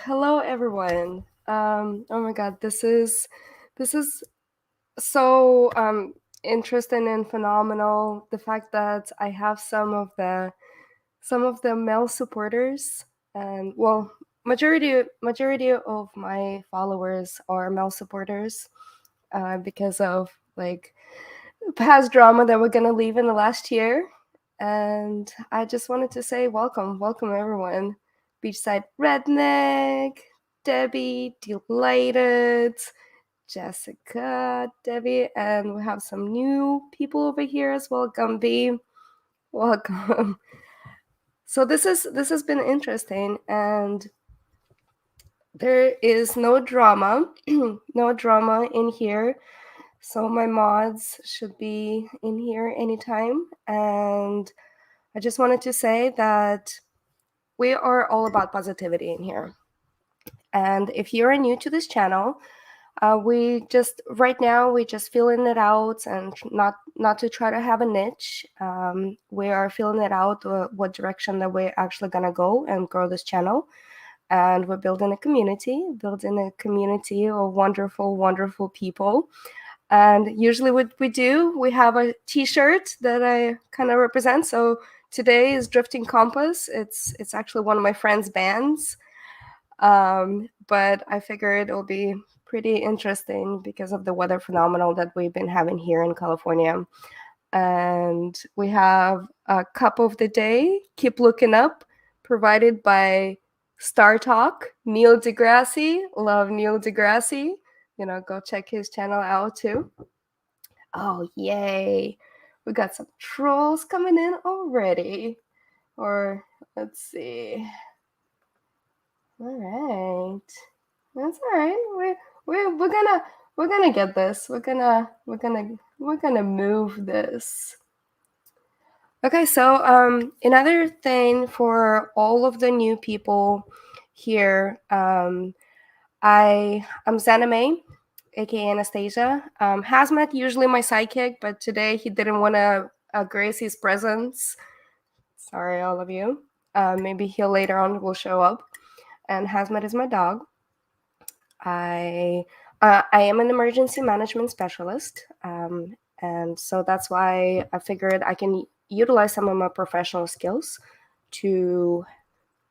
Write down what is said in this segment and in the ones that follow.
Hello everyone. Oh my God, this is so interesting and phenomenal. The fact that I have some of the male supporters, and well, majority of my followers are male supporters, because of like past drama that we're gonna leave in the last year. And I just wanted to say welcome everyone. Beachside Redneck, Debbie, Delighted, Jessica, Debbie, and we have some new people over here as well. Gumby, welcome. So this has been interesting, and there is no drama, no drama in here. So my mods should be in here anytime. And I just wanted to say that we are all about positivity in here. And if you're new to this channel, we just right now we just feeling it out, and not to try to have a niche. We are feeling it out what direction that we're actually gonna go and grow this channel. And we're building a community of wonderful people. And usually what we do, we have a t-shirt that I kind of represent. So today is Drifting Compass. It's actually one of my friend's bands. But I figured it'll be pretty interesting because of the weather phenomenal that we've been having here in California. And we have a cup of the day, Keep Looking Up, provided by Star Talk, Neil deGrasse. Love Neil deGrasse. Go check his channel out too. Oh, yay. We got some trolls coming in already. Or, let's see. All right. That's all right. We're gonna get this. We're gonna move this. Okay, so another thing for all of the new people here, I'm XanamayX, aka Anastasia. Hazmat usually my sidekick, but today he didn't want to grace his presence. Sorry, all of you. Maybe he later on will show up. And Hazmat is my dog. I am an emergency management specialist, and so that's why I figured I can utilize some of my professional skills to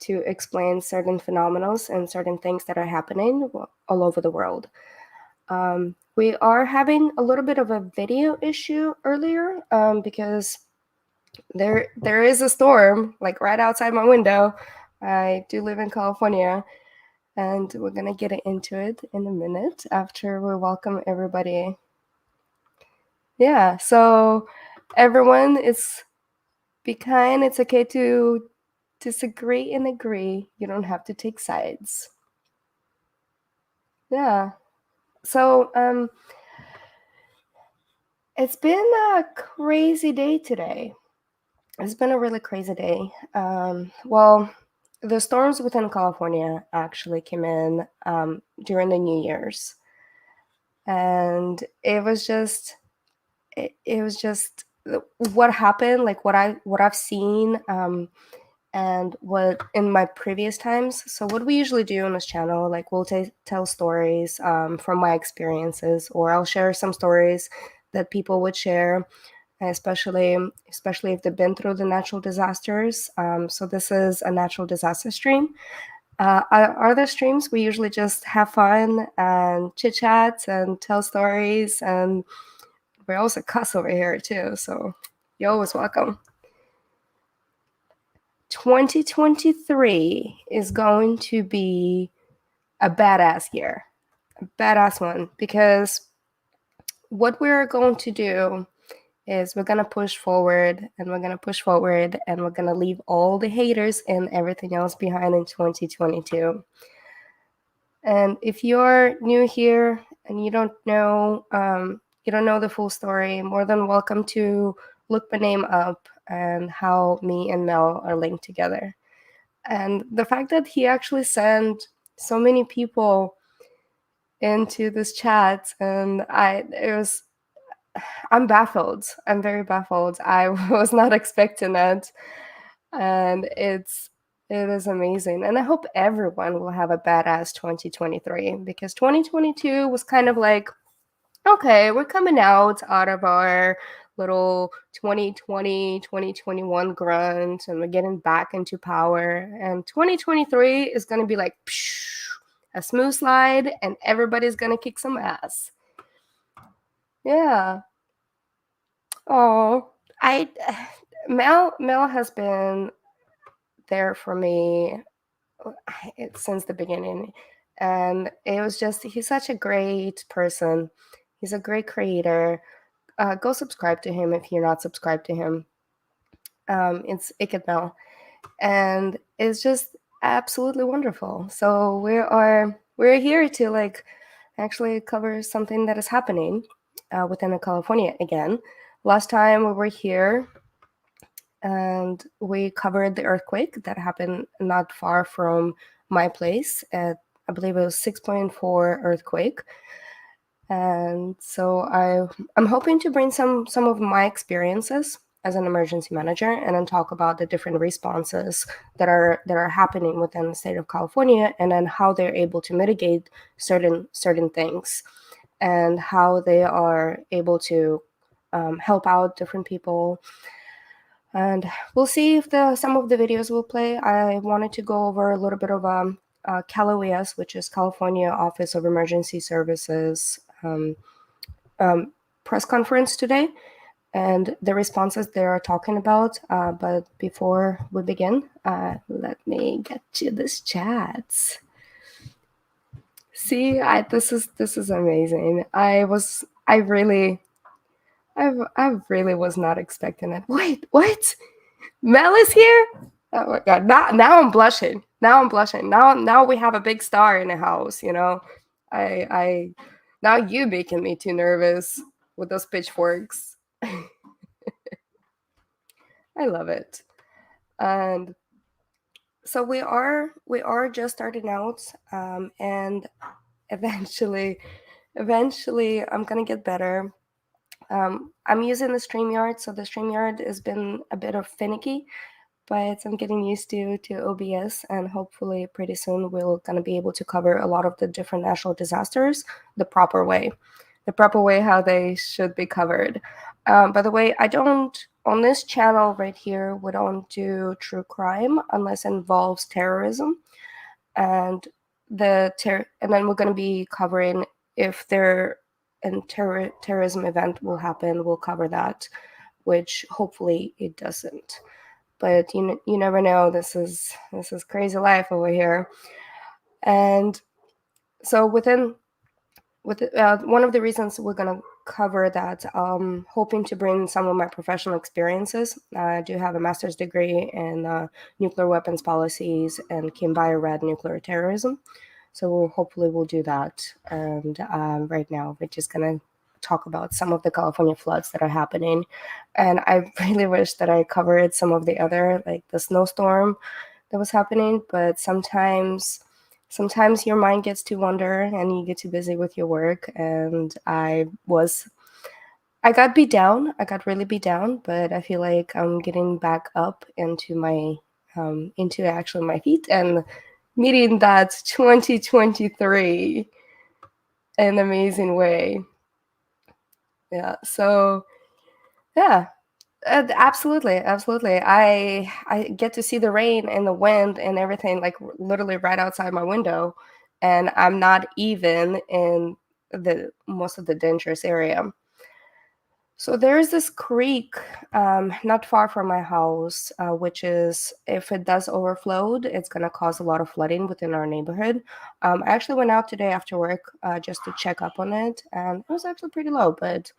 explain certain phenomena and certain things that are happening all over the world. We are having a little bit of a video issue earlier, because there is a storm like right outside my window. I do live in California, and we're gonna get into it in a minute after we welcome everybody. Yeah, so everyone, be kind. It's okay to disagree and agree. You don't have to take sides. Yeah. So it's been a crazy day today. It's been a really crazy day. Well, the storms within California actually came in during the New Year's, and it was just what happened, like what I've seen, and what in my previous times. So what we usually do on this channel, like we'll tell stories from my experiences, or I'll share some stories that people would share, especially if they've been through the natural disasters. So this is a natural disaster stream. Other streams, we usually just have fun and chit chat and tell stories, and we also cuss over here too. So you're always welcome. 2023 is going to be a badass year, a badass one, because what we're going to do is we're going to push forward, and we're going to push forward, and we're going to leave all the haters and everything else behind in 2022. And if you're new here and you don't know the full story, more than welcome to look my name up and how me and Mel are linked together. And the fact that he actually sent so many people into this chat, and I'm baffled. I'm very baffled. I was not expecting that. And it's It is amazing. And I hope everyone will have a badass 2023, because 2022 was kind of like, okay, we're coming out of our little 2020, 2021 grunt, and we're getting back into power. And 2023 is going to be like a smooth slide, and everybody's going to kick some ass. Yeah. Oh, I Mel has been there for me since the beginning, and it was just, he's such a great person. He's a great creator. Go subscribe to him if you're not subscribed to him. It's inclement, and it's just absolutely wonderful. So we're here to like actually cover something that is happening within California again. Last time we were here, and we covered the earthquake that happened not far from my place. I believe it was 6.4 earthquake. And so I'm hoping to bring some of my experiences as an emergency manager, and then talk about the different responses that are happening within the state of California, and then how they're able to mitigate certain things, and how they are able to help out different people. And we'll see if some of the videos will play. I wanted to go over a little bit of CalOES, which is California Office of Emergency Services, press conference today, and the responses they are talking about. But before we begin, let me get to this chat. See, this is amazing. I really was not expecting it. Wait, what? Mel is here? Oh my god! Now I'm blushing. Now we have a big star in the house. You know, I now you making me too nervous with those pitchforks. I love it. And so we are just starting out, and eventually I'm gonna get better. I'm using the StreamYard, so the StreamYard has been a bit of finicky, but I'm getting used to OBS, and hopefully pretty soon we're going to be able to cover a lot of the different natural disasters the proper way how they should be covered. By the way, I don't, on this channel right here, we don't do true crime unless it involves terrorism, and and then we're going to be covering if there a terrorism event will happen, we'll cover that, which hopefully it doesn't. But you never know. This is crazy life over here. And so with one of the reasons we're going to cover that, hoping to bring some of my professional experiences. I do have a master's degree in nuclear weapons policies and came by red nuclear terrorism. So hopefully we'll do that. And right now we're just going to talk about some of the California floods that are happening. And I really wish that I covered some of the other, like the snowstorm that was happening, but sometimes your mind gets to wander and you get too busy with your work. And I got beat down. I got really beat down, but I feel like I'm getting back up into my into actually my feet and meeting that 2023 in an amazing way. Yeah. So yeah, absolutely. I get to see the rain and the wind and everything, like literally right outside my window, and I'm not even in the most of the dangerous area. So there's this creek not far from my house, which is, if it does overflow, it's going to cause a lot of flooding within our neighborhood. I actually went out today after work just to check up on it, and it was actually pretty low. But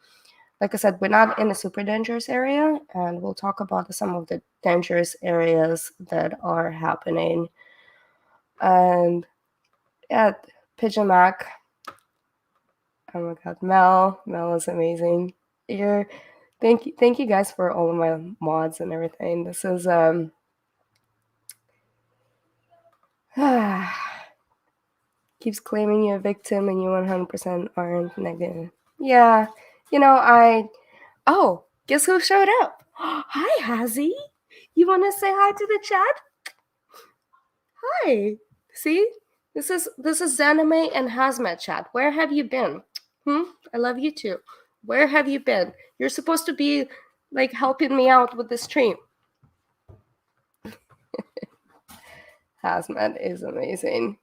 like I said, we're not in a super dangerous area, and we'll talk about some of the dangerous areas that are happening. And yeah, Pigeon Mac. Oh my God, Mel is amazing. Thank you guys for all of my mods and everything. This is keeps claiming you're a victim and you 100% aren't negative. Yeah, oh, guess who showed up? Hi, Hazy. You want to say hi to the chat? Hi. See? This is Zaname and Hazmat chat. Where have you been? I love you too. Where have you been? You're supposed to be like helping me out with the stream. Hazmat is amazing.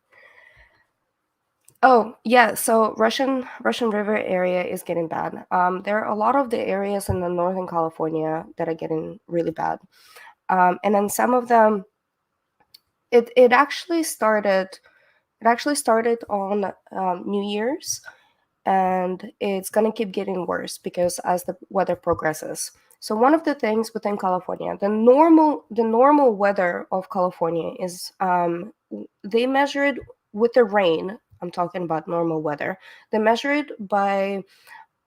Oh yeah, so Russian River area is getting bad. There are a lot of the areas in the Northern California that are getting really bad, and then some of them, it actually started. It actually started on New Year's, and it's gonna keep getting worse because as the weather progresses. So one of the things within California, the normal weather of California is they measure it with the rain. I'm talking about normal weather. They measure it by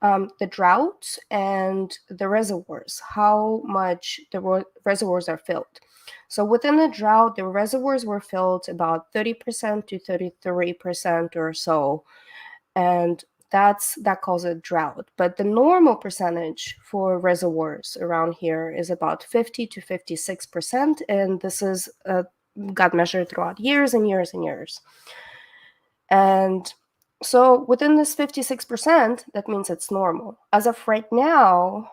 the drought and the reservoirs, how much the reservoirs are filled. So within the drought, the reservoirs were filled about 30% to 33% or so, and that calls it drought. But the normal percentage for reservoirs around here is about 50 to 56%, and this is got measured throughout years and years and years. And so within this 56%, that means it's normal. As of right now,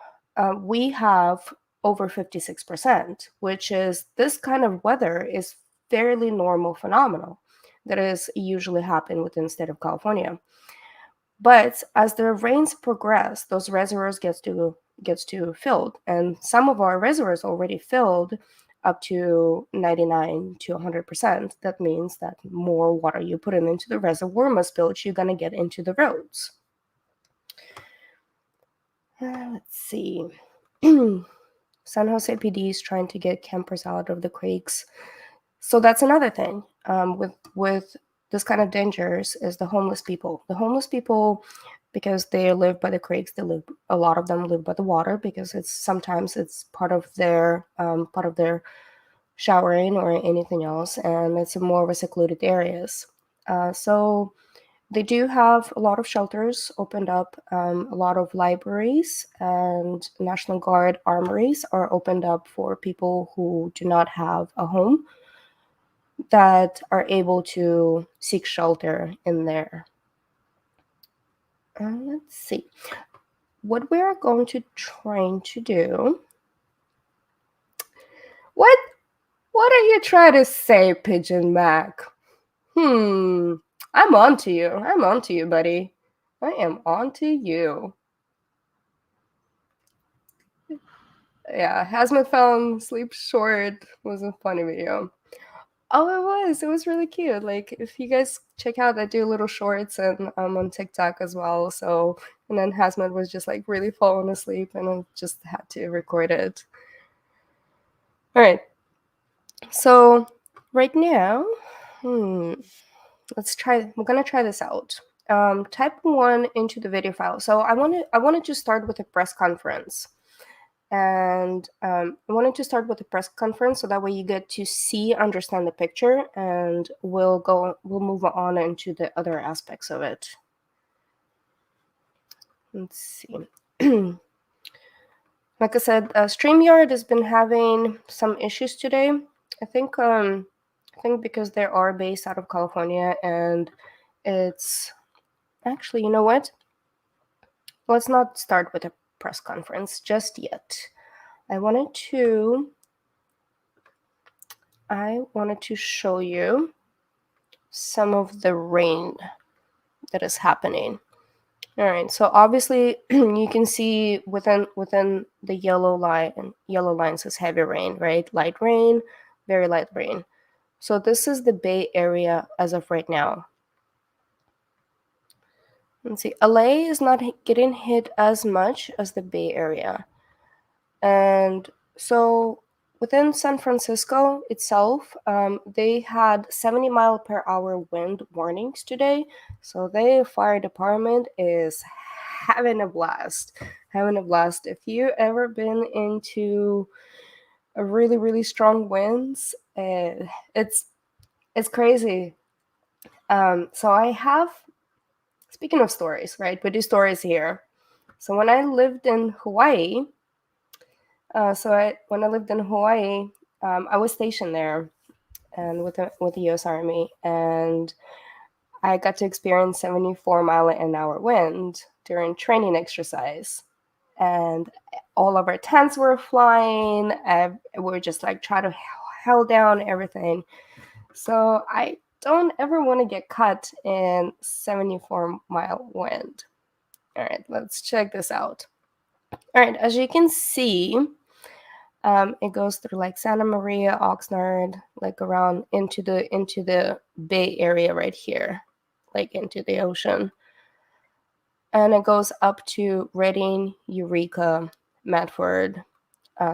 we have over 56%, which is this kind of weather is fairly normal phenomenal that is usually happen within the state of California. But as the rains progress, those reservoirs gets to filled, and some of our reservoirs already filled up to 99 to 100%. That means that more water you put into the reservoir, more spillage you're gonna get into the roads. Let's see. San Jose PD is trying to get campers out of the creeks. So that's another thing with this kind of dangers is the homeless people. The homeless people, because they live by the creeks, a lot of them live by the water because sometimes it's part of their showering or anything else, and it's more of a secluded areas. So they do have a lot of shelters opened up. A lot of libraries and National Guard armories are opened up for people who do not have a home, that are able to seek shelter in there. Let's see. What we're going to trying to do. What? What are you trying to say, Pigeon Mac? I'm on to you. I'm on to you, buddy. I am on to you. Yeah, Hazmat found Sleep Short was a funny video. Oh, it was. It was really cute. Like, if you guys check out, I do little shorts and on TikTok as well. So, and then Hazmat was just like really falling asleep, and I just had to record it. All right. So right now, let's try. We're gonna try this out. Type 1 into the video file. So I wanted to start with a press conference. And I wanted to start with the press conference so that way you get to understand the picture, and we'll move on into the other aspects of it. Let's see. Like I said, StreamYard has been having some issues today. I think because they are based out of California, and it's actually, you know what? Let's not start with a press conference just yet. I wanted to show you some of the rain that is happening. All right, so obviously you can see within the yellow line says heavy rain, right? Light rain, very light rain. So this is the Bay Area as of right now. Let's see, LA is not getting hit as much as the Bay Area. And so within San Francisco itself, they had 70-mile-per-hour wind warnings today. So the fire department is having a blast. If you ever been into a really, really strong winds, it's crazy. So I have, speaking of stories, right? We do stories here. So when I lived in Hawaii, when I lived in Hawaii, I was stationed there, and with the U.S. Army, and I got to experience 74-mile-an-hour wind during training exercise, and all of our tents were flying. We were just like trying to held down everything. So I don't ever want to get caught in 74-mile wind. All right, let's check this out. All right, as you can see, it goes through like Santa Maria, Oxnard, like around into the Bay Area right here, like into the ocean. And it goes up to Redding, Eureka, Medford.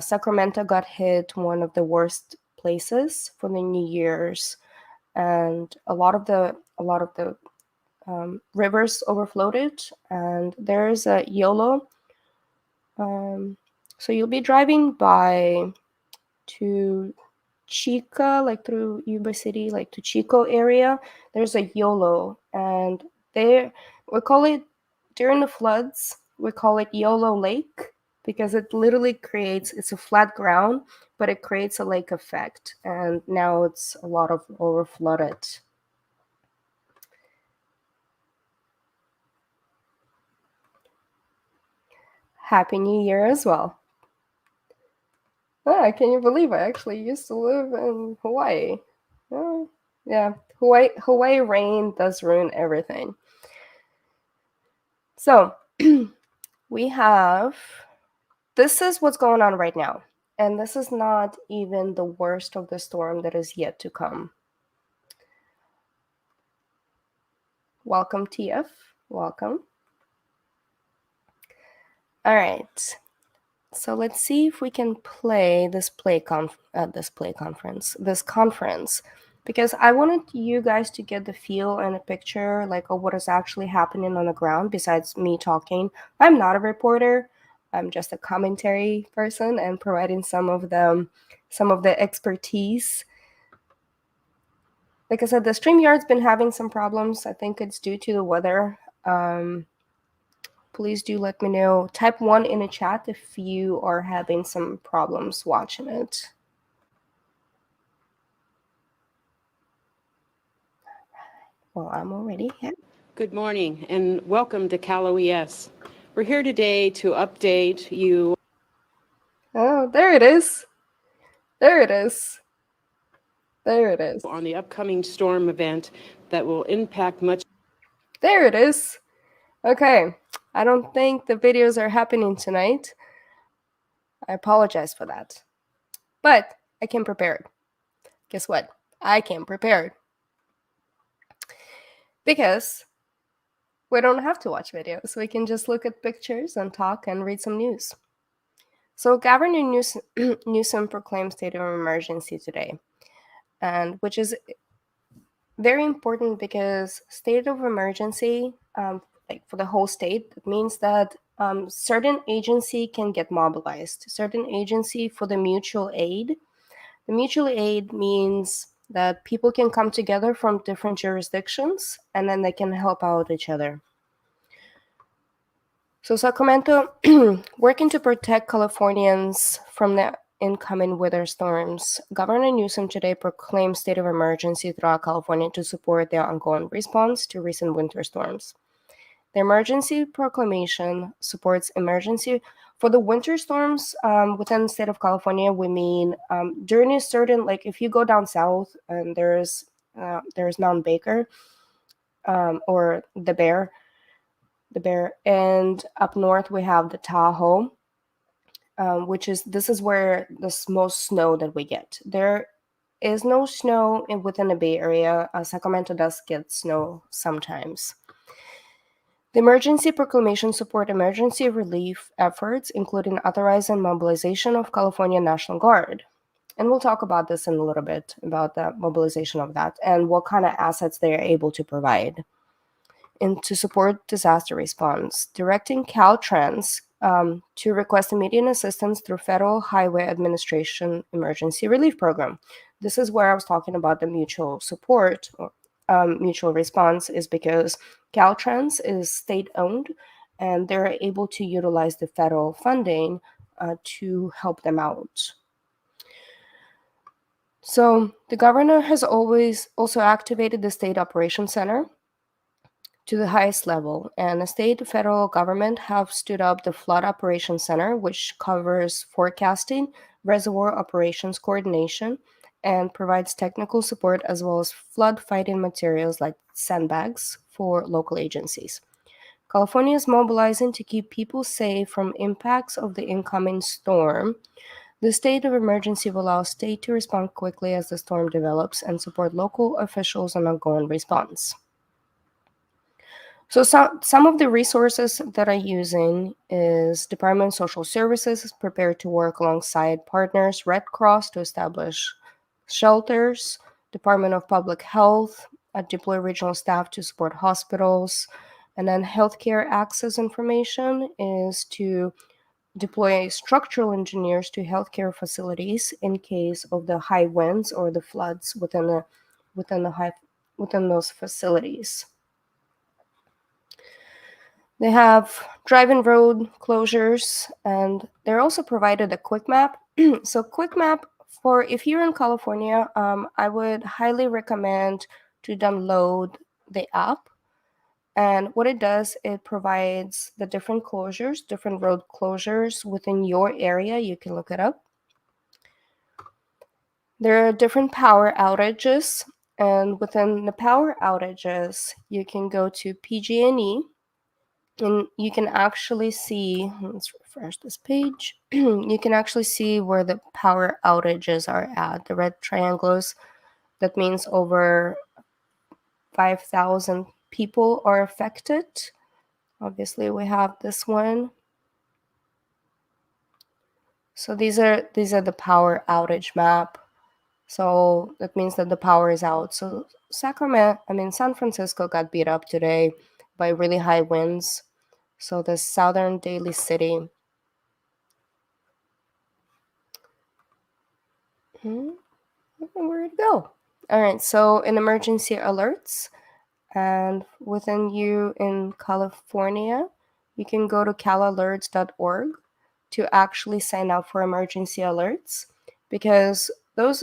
Sacramento got hit, one of the worst places for the New Year's, and a lot of the rivers overflowed, and there's a YOLO. So you'll be driving by to Chica, like through Yuba City, like to Chico area. There's a YOLO, and there we call it, during the floods, we call it YOLO Lake, because it literally creates, it's a flat ground, but it creates a lake effect, and now it's a lot of overflooded. Happy New Year as well. Ah, can you believe I actually used to live in Hawaii? Oh, yeah, Hawaii rain does ruin everything. So we have, this is what's going on right now. And this is not even the worst of the storm that is yet to come. Welcome, TF. Welcome. All right. So let's see if we can play this conference, because I wanted you guys to get the feel and a picture like of what is actually happening on the ground besides me talking. I'm not a reporter. I'm just a commentary person and providing some of the expertise. Like I said, the StreamYard's been having some problems. I think it's due to the weather. Please do let me know. Type 1 in the chat if you are having some problems watching it. Well, I'm already here. Good morning and welcome to CalOES. We're here today to update you. Oh, there it is. There it is. There it is. On the upcoming storm event that will impact much. There it is. Okay. I don't think the videos are happening tonight. I apologize for that. But I came prepared. Guess what? I came prepared. Because we don't have to watch videos. We can just look at pictures and talk and read some news. So Governor Newsom proclaimed state of emergency today, and which is very important because state of emergency, like for the whole state, it means that certain agency can get mobilized. Certain agency for the mutual aid. The mutual aid means that people can come together from different jurisdictions and then they can help out each other. So Sacramento, working to protect Californians from the incoming weather storms, Governor Newsom today proclaimed state of emergency throughout California to support their ongoing response to recent winter storms. The emergency proclamation supports emergency for the winter storms within the state of California. We mean during a certain, like if you go down south and there's Mount Baker or the Bear, and up north we have the Tahoe, this is where the most snow that we get. There is no snow within the Bay Area. Sacramento does get snow sometimes. The emergency proclamation support emergency relief efforts, including authorizing mobilization of California National Guard. And we'll talk about this in a little bit, about the mobilization of that and what kind of assets they are able to provide. And to support disaster response, directing Caltrans to request immediate assistance through Federal Highway Administration Emergency Relief Program. This is where I was talking about the mutual support or mutual response, is because Caltrans is state-owned and they're able to utilize the federal funding to help them out. So the governor has always also activated the State Operations Center to the highest level, and the state and federal government have stood up the Flood Operations Center, which covers forecasting, reservoir operations coordination, and provides technical support as well as flood fighting materials like sandbags for local agencies. California is mobilizing to keep people safe from impacts of the incoming storm. The state of emergency will allow state to respond quickly as the storm develops and support local officials on ongoing response. So some of the resources that I'm using is Department of Social Services is prepared to work alongside partners, Red Cross to establish shelters, Department of Public Health deploy regional staff to support hospitals, and then healthcare access information is to deploy structural engineers to healthcare facilities in case of the high winds or the floods within the high within those facilities. They have drive-in road closures, and they're also provided a quick map. So quick map for if you're in California, I would highly recommend to download the app. And what it does, it provides the different closures, different road closures within your area. You can look it up. There are different power outages, and within the power outages, you can go to PGnE, and you can actually see, let's refresh this page, you can actually see where the power outages are at. The red triangles, that means over 5,000 people are affected. Obviously, we have this one. So these are the power outage map. So that means that the power is out. So San Francisco got beat up today by really high winds. So the southern Daly City. Where'd it go? All right, so in emergency alerts, and within you in California, you can go to calalerts.org to actually sign up for emergency alerts, because those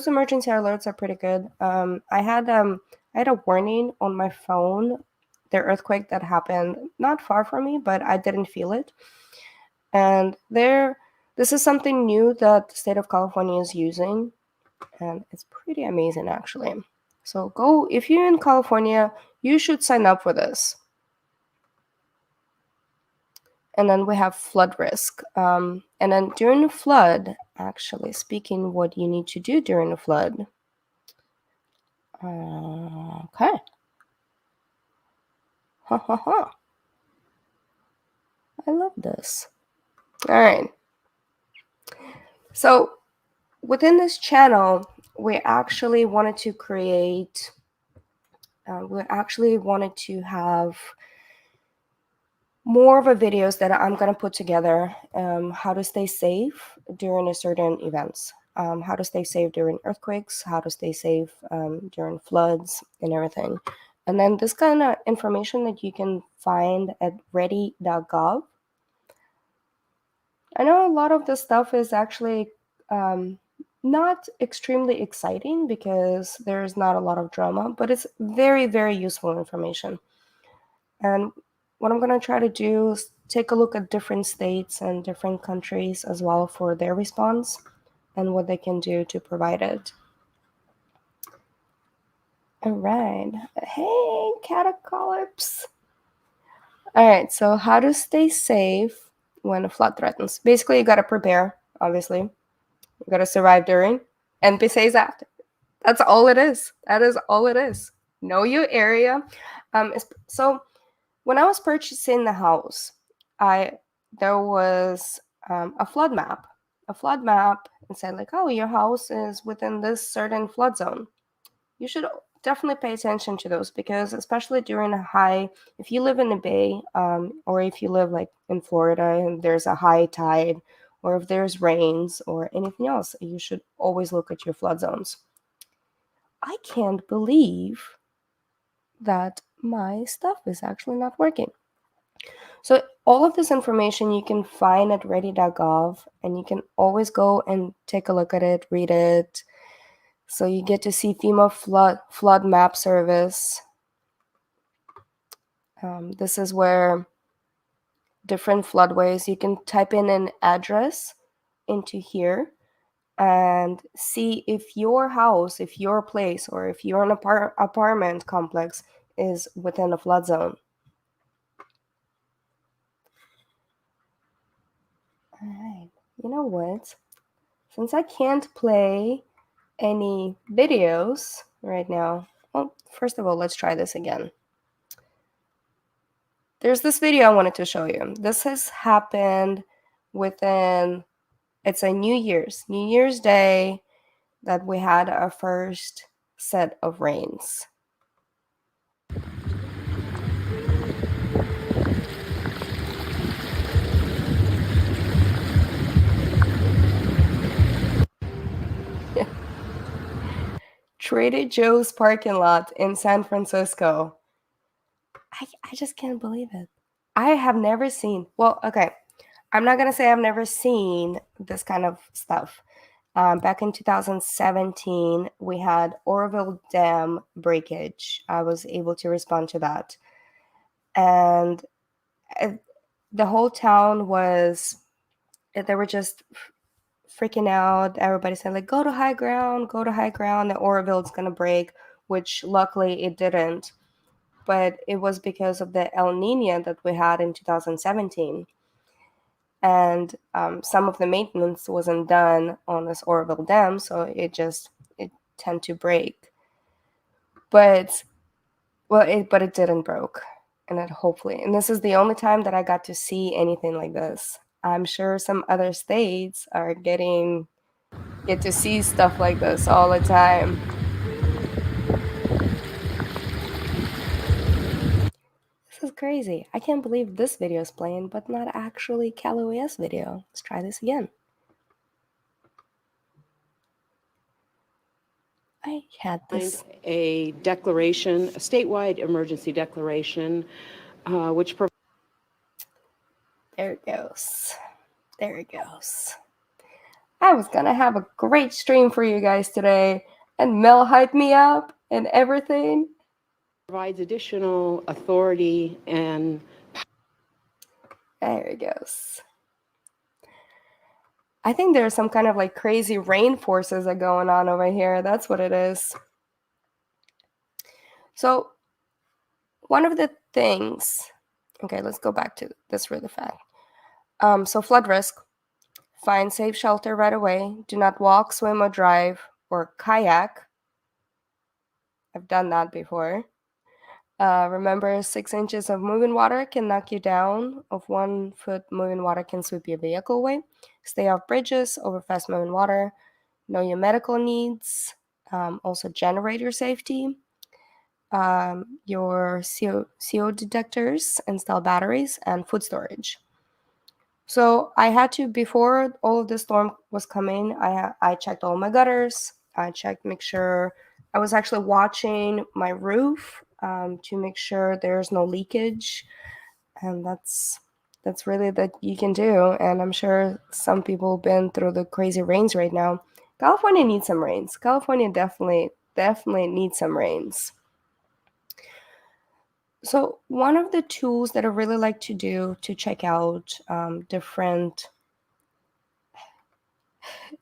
emergency alerts are pretty good. I had a warning on my phone, the earthquake that happened not far from me, but I didn't feel it. And this is something new that the state of California is using, and it's pretty amazing actually. So go, if you're in California, you should sign up for this. And then we have flood risk. And then during a flood, actually speaking, what you need to do during a flood. Okay. Ha ha ha. I love this. All right. So within this channel, we actually wanted to create, we actually wanted to have more of a videos that I'm going to put together, how to stay safe during a certain events, how to stay safe during earthquakes, how to stay safe during floods and everything. And then this kind of information that you can find at ready.gov. I know a lot of this stuff is actually not extremely exciting because there's not a lot of drama, but it's very, very useful information. And what I'm going to try to do is take a look at different states and different countries as well for their response and what they can do to provide it. All right. Hey, Catacolypse. All right. So, how to stay safe when a flood threatens? Basically, you got to prepare, obviously. You got to survive during and be safe after. That's all it is. That is all it is. Know your area. So, when I was purchasing the house, there was a flood map, and said like, oh, your house is within this certain flood zone. You should definitely pay attention to those, because especially during a high, if you live in the bay, or if you live like in Florida and there's a high tide, or if there's rains or anything else, you should always look at your flood zones. I can't believe that my stuff is actually not working. So all of this information you can find at ready.gov, and you can always go and take a look at it, read it. So you get to see FEMA flood map service. This is where different floodways, you can type in an address into here and see if your house, if your place, or if you're an apartment complex is within a flood zone. All right, you know what? Since I can't play any videos right now, well, first of all, let's try this again. There's this video I wanted to show you. This has happened within, it's a New Year's Day that we had our first set of rains. Trader Joe's parking lot in San Francisco. I just can't believe it. I have never seen, well, okay, I'm not going to say I've never seen this kind of stuff. Back in 2017, we had Oroville Dam breakage. I was able to respond to that. And the whole town was, they were just freaking out. Everybody said, like, go to high ground, the Oroville's going to break, which luckily it didn't. But it was because of the El Nino that we had in 2017. And some of the maintenance wasn't done on this Oroville Dam, so it tend to break. But it didn't broke, and it hopefully. And this is the only time that I got to see anything like this. I'm sure some other states are get to see stuff like this all the time. This is crazy. I can't believe this video is playing, but not actually CalOS video. Let's try this again. I had this. A declaration, a statewide emergency declaration, which provides. There it goes. There it goes. I was gonna have a great stream for you guys today, and Mel hyped me up and everything. Provides additional authority and. There it goes. I think there's some kind of like crazy rain forces that are going on over here. That's what it is. So one of the things, okay, let's go back to this really fast. So flood risk, find safe shelter right away. Do not walk, swim, or drive, or kayak. I've done that before. Remember, 6 inches of moving water can knock you down. Of 1 foot moving water can sweep your vehicle away. Stay off bridges over fast moving water. Know your medical needs. Also, generator safety. Your CO detectors, install batteries, and food storage. So I had to, before all of the storm was coming, I checked all my gutters. I checked, make sure, I was actually watching my roof to make sure there's no leakage. And that's really that you can do. And I'm sure some people have been through the crazy rains right now. California needs some rains. California definitely needs some rains. So one of the tools that I really like to do to check out different.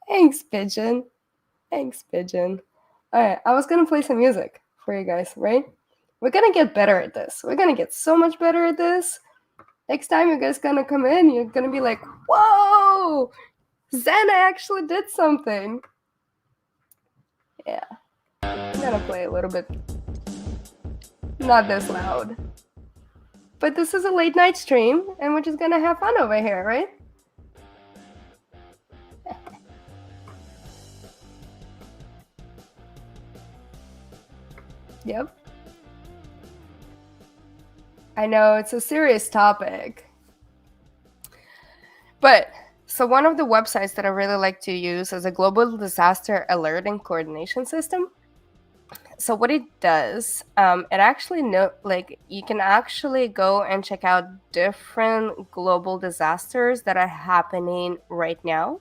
Thanks, Pigeon. Thanks, Pigeon. All right, I was gonna play some music for you guys, right? We're gonna get better at this. We're gonna get so much better at this. Next time you guys gonna come in, you're gonna be like, whoa, Xana actually did something. Yeah, I'm gonna play a little bit. Not this loud. But this is a late night stream, and we're just gonna have fun over here, right? Yep. I know it's a serious topic. But so one of the websites that I really like to use is a global disaster alert and coordination system. So what it does, it actually you can actually go and check out different global disasters that are happening right now,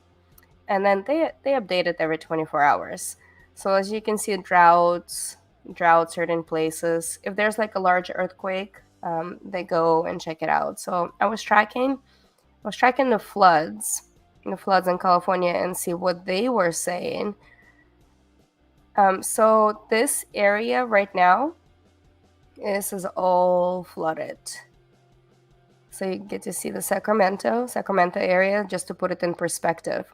and then they update it every 24 hours. So as you can see, drought certain places. If there's like a large earthquake, they go and check it out. So I was tracking the floods in California, and see what they were saying. So this area right now, this is all flooded. So you get to see the Sacramento area, just to put it in perspective.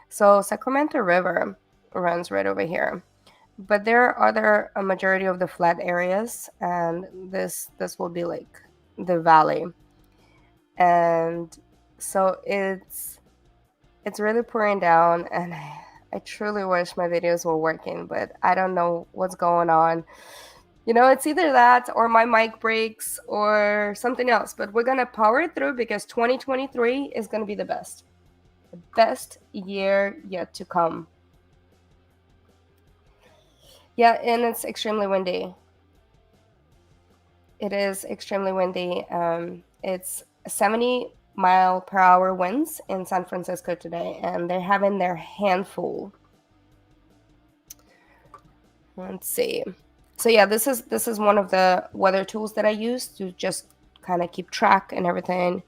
So Sacramento River runs right over here, but there are a majority of the flat areas, and this will be like the valley, and so it's really pouring down, and I truly wish my videos were working, but I don't know what's going on. It's either that or my mic breaks or something else, but we're gonna power it through because 2023 is gonna be the best year yet to come. Yeah, and it's extremely windy. It is extremely windy. It's 70-mile-per-hour winds in San Francisco today, and they're having their handful. Let's see. So yeah, this is one of the weather tools that I use to just kind of keep track and everything.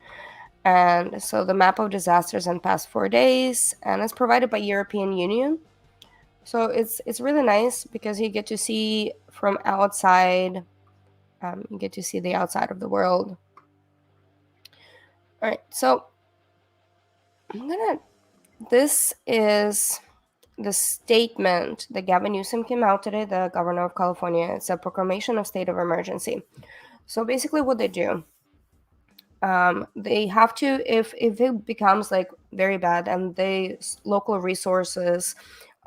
And so the map of disasters in past 4 days, and it's provided by European Union. So it's really nice because you get to see from outside. You get to see the outside of the world. All right, so this is the statement that Gavin Newsom came out today, the governor of California. It's a proclamation of state of emergency. So basically what they do, they have to, if it becomes like very bad and the local resources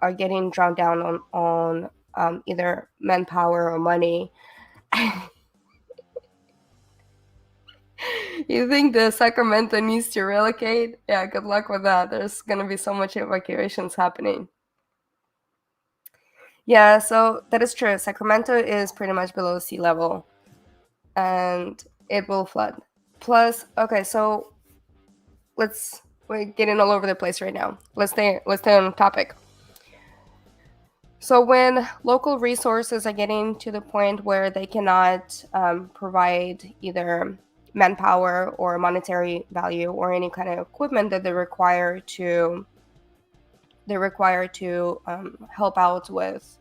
are getting drowned down on either manpower or money. You think the Sacramento needs to relocate? Yeah, good luck with that. There's going to be so much evacuations happening. Yeah, so that is true. Sacramento is pretty much below sea level, and it will flood. Plus, okay, so we're getting all over the place right now. Let's stay on topic. So when local resources are getting to the point where they cannot provide either manpower or monetary value or any kind of equipment that they require to help out with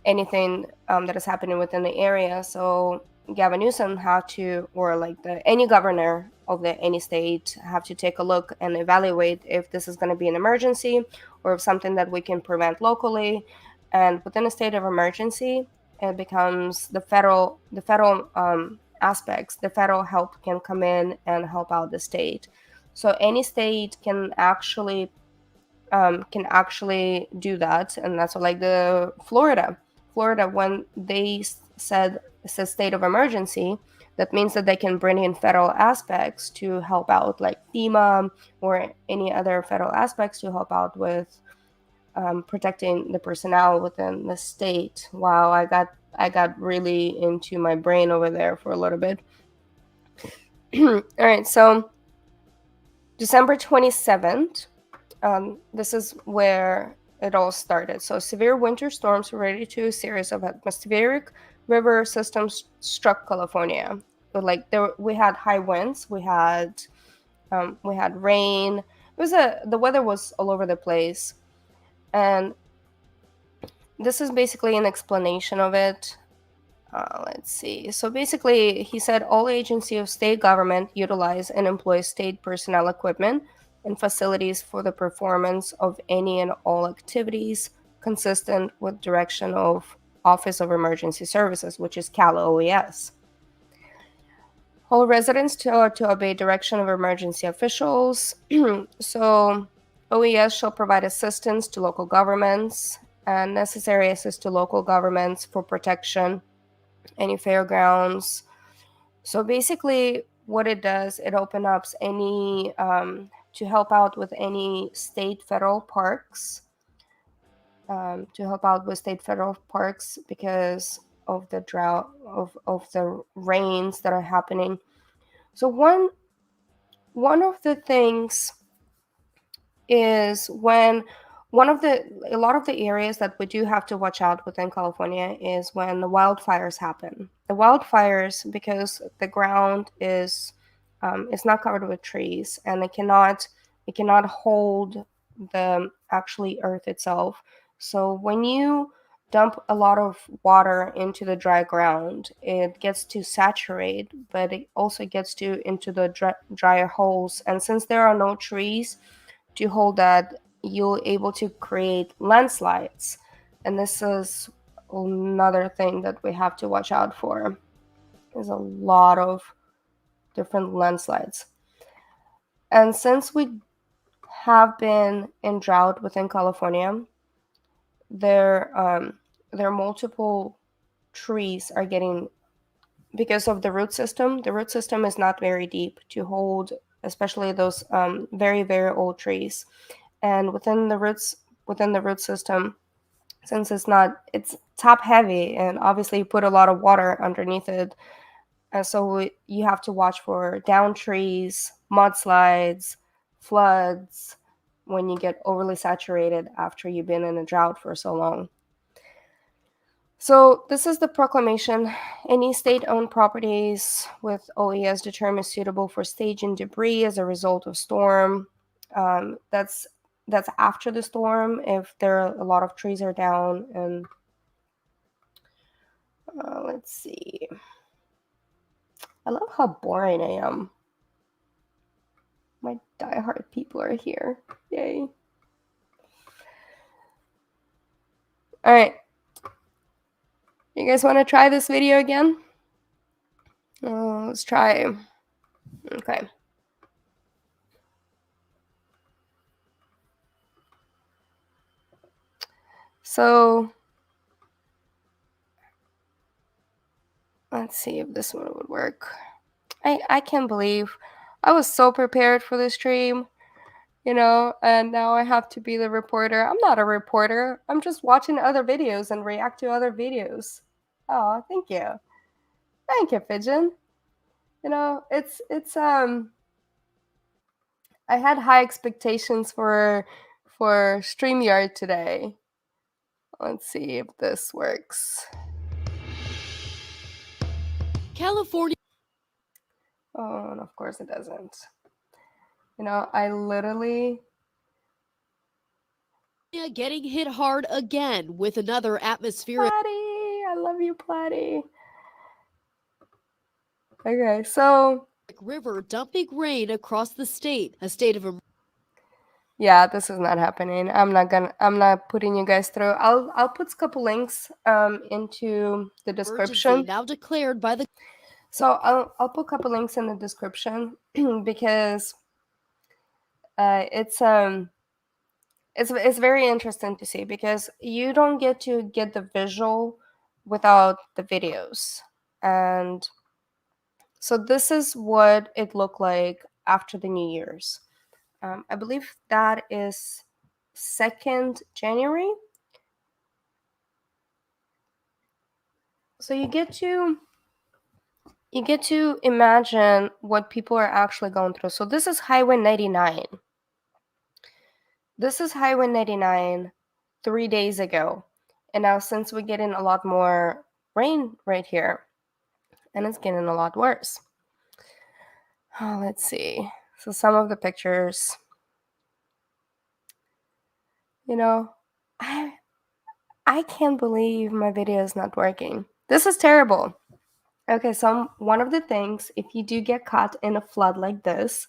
anything that is happening within the area. So Gavin Newsom had to, or like any governor of any state, have to take a look and evaluate if this is going to be an emergency or if something that we can prevent locally. And within a state of emergency, it becomes the federal aspects. The federal help can come in and help out the state. So any state can actually do that, and that's what, like the Florida, when they said it's a state of emergency, that means that they can bring in federal aspects to help out, like FEMA or any other federal aspects to help out with protecting the personnel within the state. Wow, I got really into my brain over there for a little bit. All right, so December 27th, this is where it all started. So severe winter storms related to a series of atmospheric river systems struck California. But like we had high winds, we had rain. The weather was all over the place, and this is basically an explanation of it. Let's see. So basically, he said all agencies of state government utilize and employ state personnel, equipment, and facilities for the performance of any and all activities consistent with direction of Office of Emergency Services, which is CalOES. All residents to obey direction of emergency officials. So OES shall provide assistance to local governments and necessary assist to local governments for protection, any fairgrounds. So basically what it does, it opens up any to help out with any state federal parks, because of the drought, of the rains that are happening. So one of the things is when a lot of the areas that we do have to watch out within California is when the wildfires happen. The wildfires, because the ground is not covered with trees, and it cannot hold the actually earth itself. So when you dump a lot of water into the dry ground, it gets to saturate, but it also gets to into the drier holes. And since there are no trees to hold that, you're able to create landslides. And this is another thing that we have to watch out for. There's a lot of different landslides. And since we have been in drought within California, there there are multiple trees are getting, because of the root system. The root system is not very deep to hold, especially those very very old trees. And within the root system, since it's top heavy, and obviously you put a lot of water underneath it, and so you have to watch for down trees, mudslides, floods when you get overly saturated after you've been in a drought for so long. So this is the proclamation. Any state-owned properties with OES determined suitable for staging debris as a result of storm. That's after the storm, if there are a lot of trees are down. And let's see. I love how boring I am. My diehard people are here. Yay. All right. You guys want to try this video again? Let's try. Okay. So let's see if this one would work. I can't believe I was so prepared for this stream, and now I have to be the reporter. I'm not a reporter. I'm just watching other videos and react to other videos. Oh, thank you. Thank you, Pigeon. It's I had high expectations for StreamYard today. Let's see if this works. California Oh, and of course it doesn't. I literally. getting hit hard again with another atmospheric Platy, I love you, Platy. Okay, so river dumping rain across the state. A state of yeah, this is not happening. I'm not putting you guys through. I'll put a couple links into the description. emergency now declared by the So I'll put a couple links in the description because it's very interesting to see, because you don't get to get the visual without the videos. And so this is what it looked like after the New Year's. I believe that is 2nd January. So you get to imagine what people are actually going through. So this is Highway 99. This is Highway 99 3 days ago. And now, since we're getting a lot more rain right here, and it's getting a lot worse. Oh, let's see. So some of the pictures, I can't believe my video is not working. This is terrible. Okay, so one of the things, if you do get caught in a flood like this,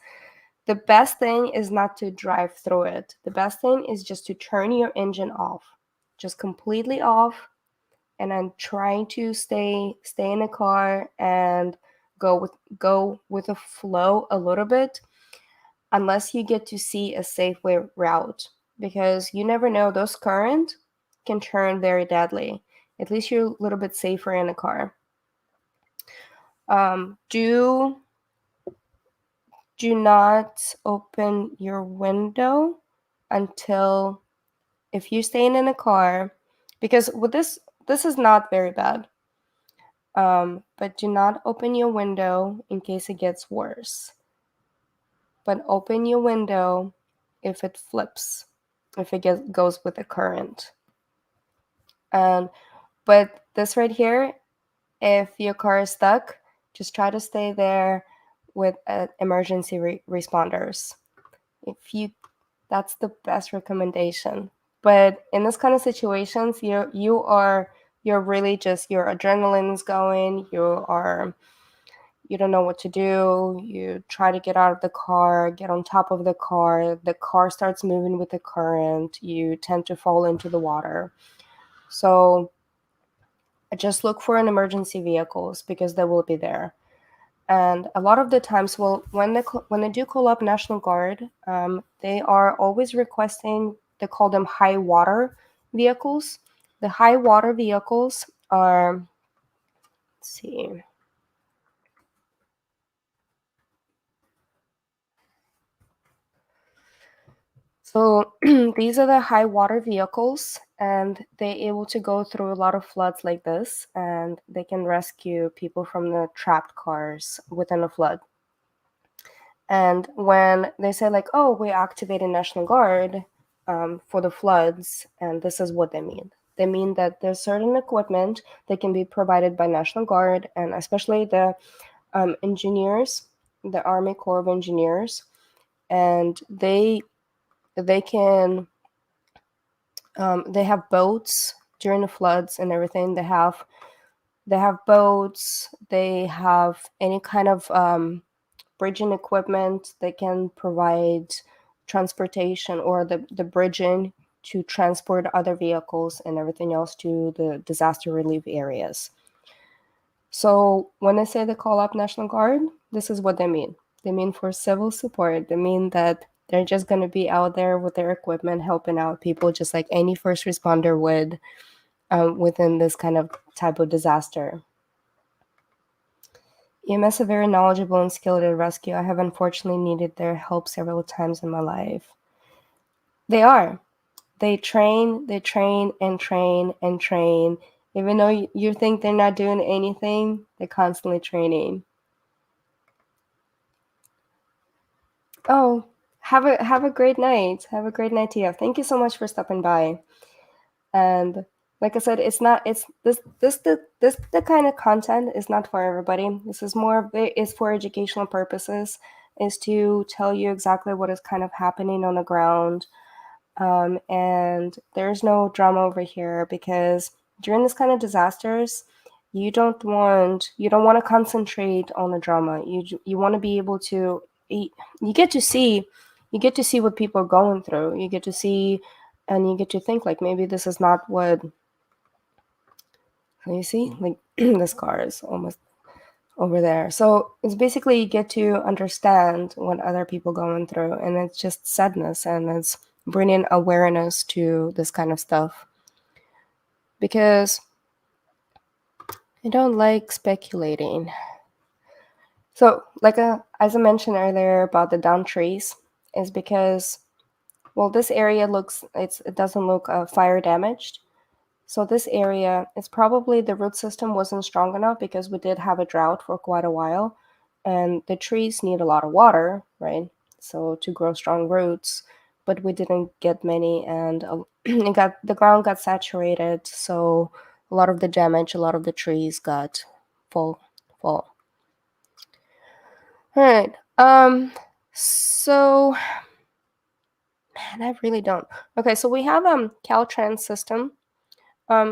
the best thing is not to drive through it. The best thing is just to turn your engine off, just completely off, and then trying to stay in the car and go with the flow a little bit, unless you get to see a safe way route, because you never know, those current can turn very deadly. At least you're a little bit safer in the car. Do not open your window until, if you're staying in a car, because with this is not very bad. But do not open your window in case it gets worse. But open your window if it flips. if it goes with the current. But this right here, if your car is stuck, just try to stay there with emergency responders. That's the best recommendation. But in this kind of situations, you're really just, your adrenaline's going, you don't know what to do. You try to get out of the car, get on top of the car starts moving with the current, you tend to fall into the water. So just look for an emergency vehicles, because they will be there. And a lot of the times, well, when they do call up National Guard, they are always requesting, they call them high water vehicles. The high water vehicles are, let's see, so these are the high water vehicles, and they're able to go through a lot of floods like this, and they can rescue people from the trapped cars within a flood. And when they say like, oh, we're activating National Guard for the floods, and this is what they mean. They mean that there's certain equipment that can be provided by National Guard, and especially the engineers, the Army Corps of Engineers, and they can they have boats during the floods and everything. They have boats. They have any kind of bridging equipment. They can provide transportation, or the bridging to transport other vehicles and everything else to the disaster relief areas. So when I say they call up National Guard, this is what they mean. They mean for civil support. They mean that they're just going to be out there with their equipment helping out people, just like any first responder would within this kind of type of disaster. EMS are very knowledgeable and skilled at rescue. I have unfortunately needed their help several times in my life. They are. They train, and train and train. Even though you think they're not doing anything, they're constantly training. Oh, have a great night. Have a great night, Tia. Thank you so much for stopping by. And like I said, it's not, it's the kind of content is not for everybody. This is more of it is for educational purposes, is to tell you exactly what is kind of happening on the ground. And there's no drama over here, because during this kind of disasters, you don't want to concentrate on the drama. You want to be able to, you get to see what people are going through. You get to see, and you get to think like, maybe this is not what you see. Like this car is almost over there. So it's basically you get to understand what other people going through, and it's just sadness, and it's bringing awareness to this kind of stuff, because I don't like speculating. So like as I mentioned earlier about the down trees, is because, well, this area it doesn't look fire damaged. So this area, it's probably the root system wasn't strong enough, because we did have a drought for quite a while, and the trees need a lot of water, right? So to grow strong roots, but we didn't get many, and the ground got saturated, so a lot of the trees got full. All right. So man, I really don't. Okay, so we have Caltrans system.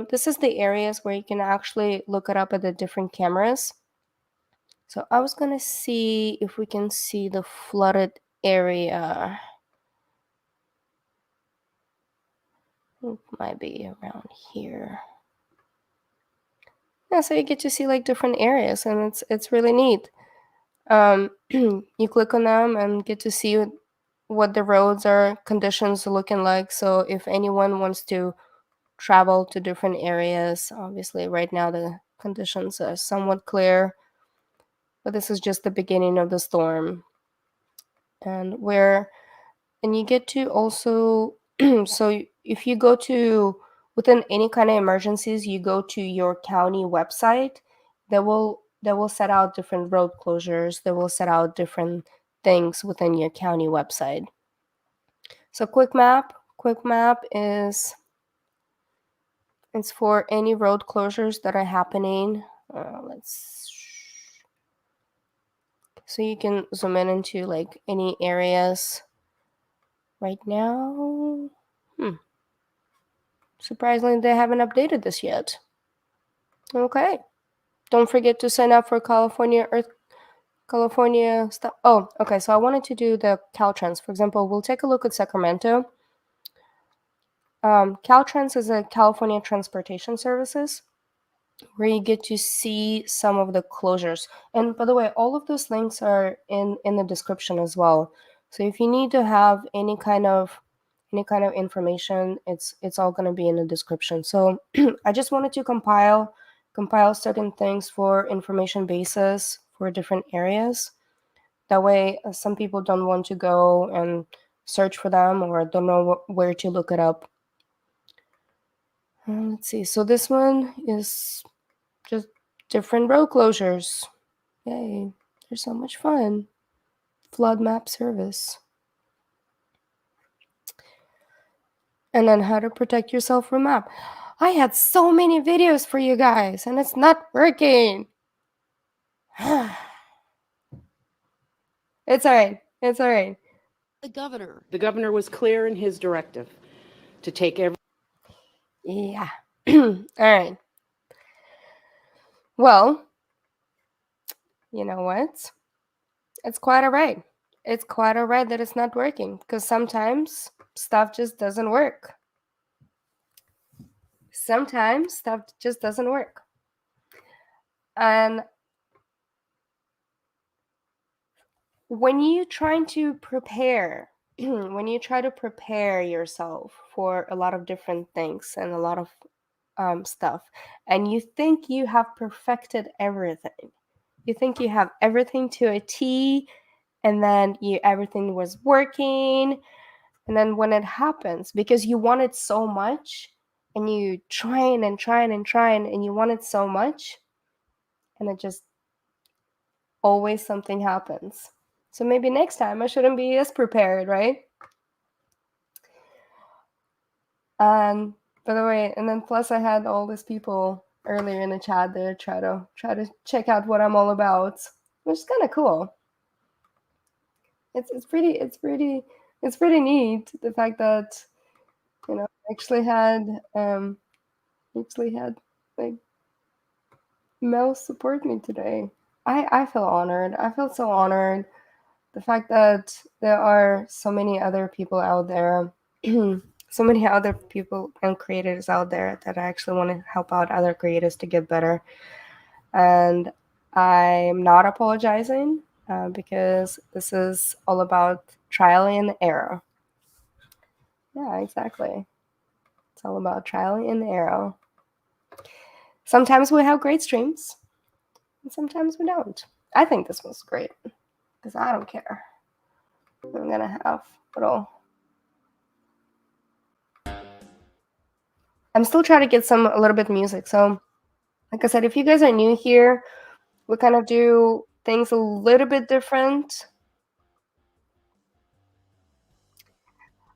This is the areas where you can actually look it up at the different cameras. So I was gonna see if we can see the flooded area. It might be around here. Yeah, so you get to see like different areas, and it's really neat. You click on them and get to see what the roads are conditions are looking like. So if anyone wants to travel to different areas, obviously right now the conditions are somewhat clear, but this is just the beginning of the storm. And you get to also so if you go to within any kind of emergencies, you go to your county website, they will set out different road closures, they will set out different things within your county website. So quick map, quick map is it's for any road closures that are happening. So you can zoom in into like any areas right now. Surprisingly, they haven't updated this yet. Okay. Don't forget to sign up for California stuff. Oh, okay. So I wanted to do the Caltrans. For example, we'll take a look at Sacramento. Caltrans is a California Transportation Services where you get to see some of the closures. And by the way, all of those links are in the description as well. So if you need to have any kind of information, it's all going to be in the description. So I just wanted to compile certain things for information basis for different areas. That way, some people don't want to go and search for them or don't know where to look it up. Let's see. So this one is just different road closures. Yay, they're so much fun. Flood map service. And then how to protect yourself from map. I had so many videos for you guys and it's not working. It's all right. It's all right. The governor. The governor was clear in his directive to take every. Yeah. All right. Well, you know what? It's quite all right. It's quite all right that it's not working because sometimes stuff just doesn't work. Sometimes stuff just doesn't work. And when you trying to prepare, when you try to prepare yourself for a lot of different things and a lot of stuff, and you think you have perfected everything, you think you have everything to a T, and then everything was working, and then when it happens, because you want it so much, and you trying and trying and trying, and you want it so much, and it just always something happens. So maybe next time I shouldn't be as prepared, right? And by the way, and then plus I had all these people earlier in the chat there try to check out what I'm all about, which is kind of cool. It's pretty neat, the fact that I actually had like Mel support me today. I feel honored. I feel so honored. The fact that there are so many other people out there, so many other people and creators out there that actually want to help out other creators to get better. And I'm not apologizing because this is all about trial and error. Yeah, exactly. It's all about trial and error. Sometimes we have great streams, and sometimes we don't. I think this was great because I don't care. I'm gonna have little. I'm still trying to get a little bit of music. So, like I said, if you guys are new here, we kind of do things a little bit different.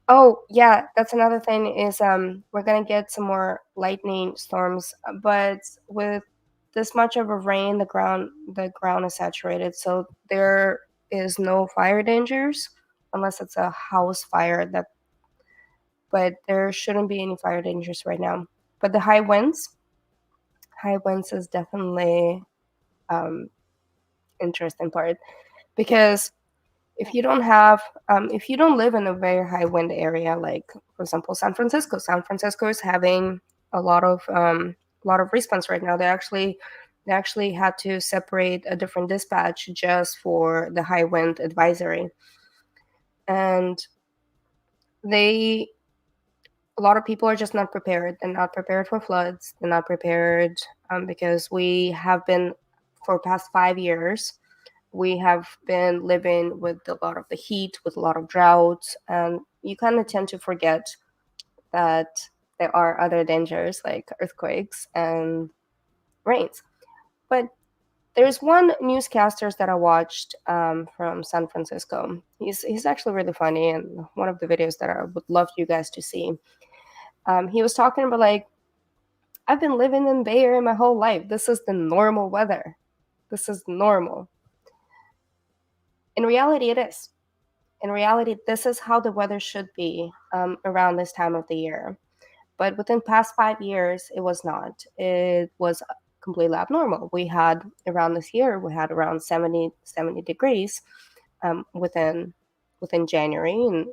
Oh, yeah, that's another thing is we're gonna get some more lightning storms, but with this much of a rain, the ground is saturated, so there is no fire dangers unless it's a house fire but there shouldn't be any fire dangers right now. But the high winds is definitely interesting part because if you don't live in a very high wind area, like for example San Francisco is having a lot of response right now. They actually had to separate a different dispatch just for the high wind advisory, and they a lot of people are just not prepared. They're not prepared for floods. They're not prepared because we have been for past 5 years we have been living with a lot of the heat, with a lot of droughts, and you kind of tend to forget that there are other dangers like earthquakes and rains. But there's one newscaster that I watched from San Francisco. He's actually really funny, and one of the videos that I would love you guys to see. He was talking about like, I've been living in Bay Area my whole life. This is the normal weather. This is normal. In reality, it is. In reality, this is how the weather should be around this time of the year. But within past 5 years, it was not. It was completely abnormal. We had around this year, we had around 70 degrees within January, and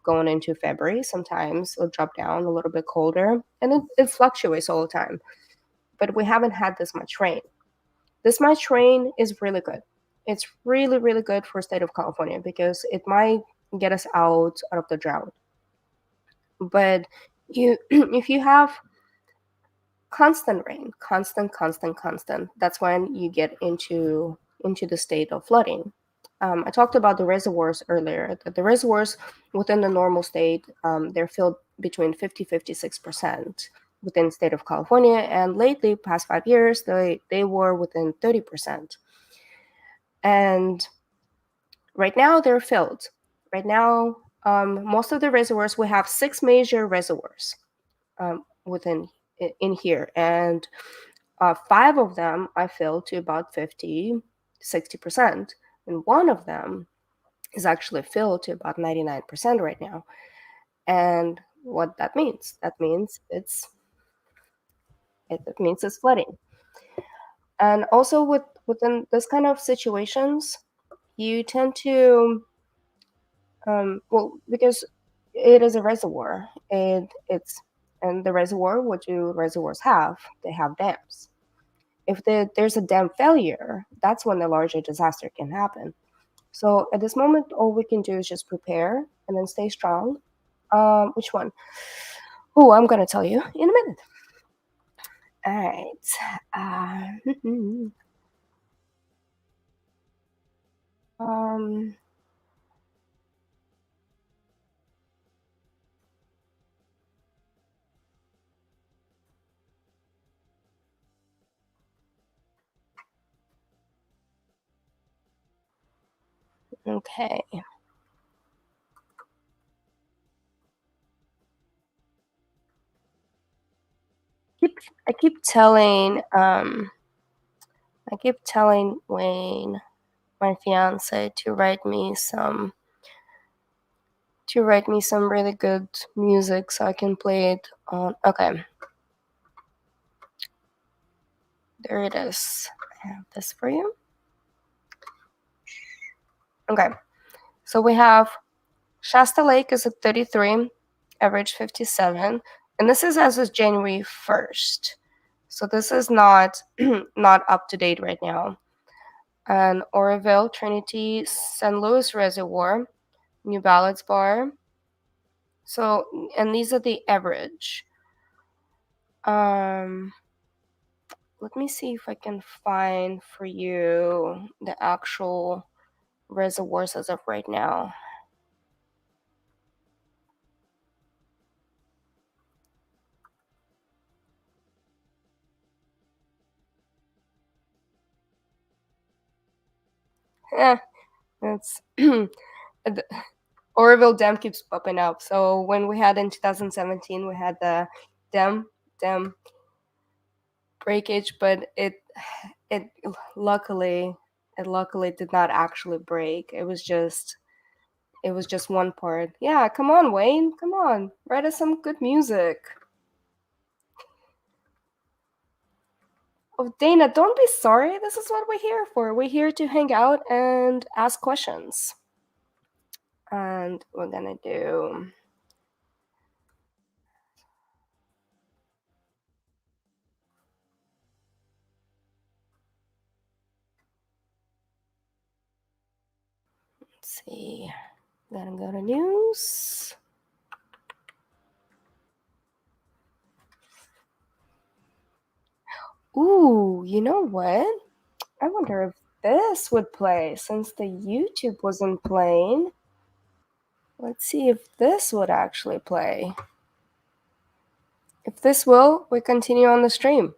going into February. Sometimes it'll drop down a little bit colder, and it fluctuates all the time. But we haven't had this much rain. This much rain is really good. It's really, really good for state of California because it might get us out of the drought. But you if you have constant rain, constant, that's when you get into the state of flooding. I talked about the reservoirs earlier. The reservoirs within the normal state, they're filled between 56% within the state of California, and lately, past 5 years, they were within 30%. And right now, they're filled. Right now, most of the reservoirs, we have 6 major reservoirs within in here, and 5 of them I filled to about 50-60%, and one of them is actually filled to about 99% right now. And what that means? That means it means it's flooding. And also within this kind of situations, you tend to because it is a reservoir. It's and the reservoir. What do reservoirs have? They have dams. If there's a dam failure, that's when the larger disaster can happen. So at this moment, all we can do is just prepare and then stay strong. Which one? Oh, I'm gonna tell you in a minute. All right. um. Okay. I keep telling Wayne, my fiance, to write me some really good music so I can play it on. Okay, there it is. I have this for you. Okay, so we have Shasta Lake is at 33, average 57, and this is as of January 1st. So this is not not up to date right now. And Oroville, Trinity, San Luis Reservoir, New Ballads Bar. So, and these are the average. Let me see if I can find for you the actual reservoirs as of right now. Yeah, it's Oroville Dam keeps popping up. So when we had in 2017, we had the dam breakage, but it luckily did not actually break. It was just one part. Yeah, come on, Wayne, come on, write us some good music. Oh, Dana, don't be sorry. This is what we're here for. We're here to hang out and ask questions. And we're gonna do. Let's see. Gonna go to news. Ooh, you know what? I wonder if this would play since the YouTube wasn't playing. Let's see if this would actually play. If this will, we continue on the stream.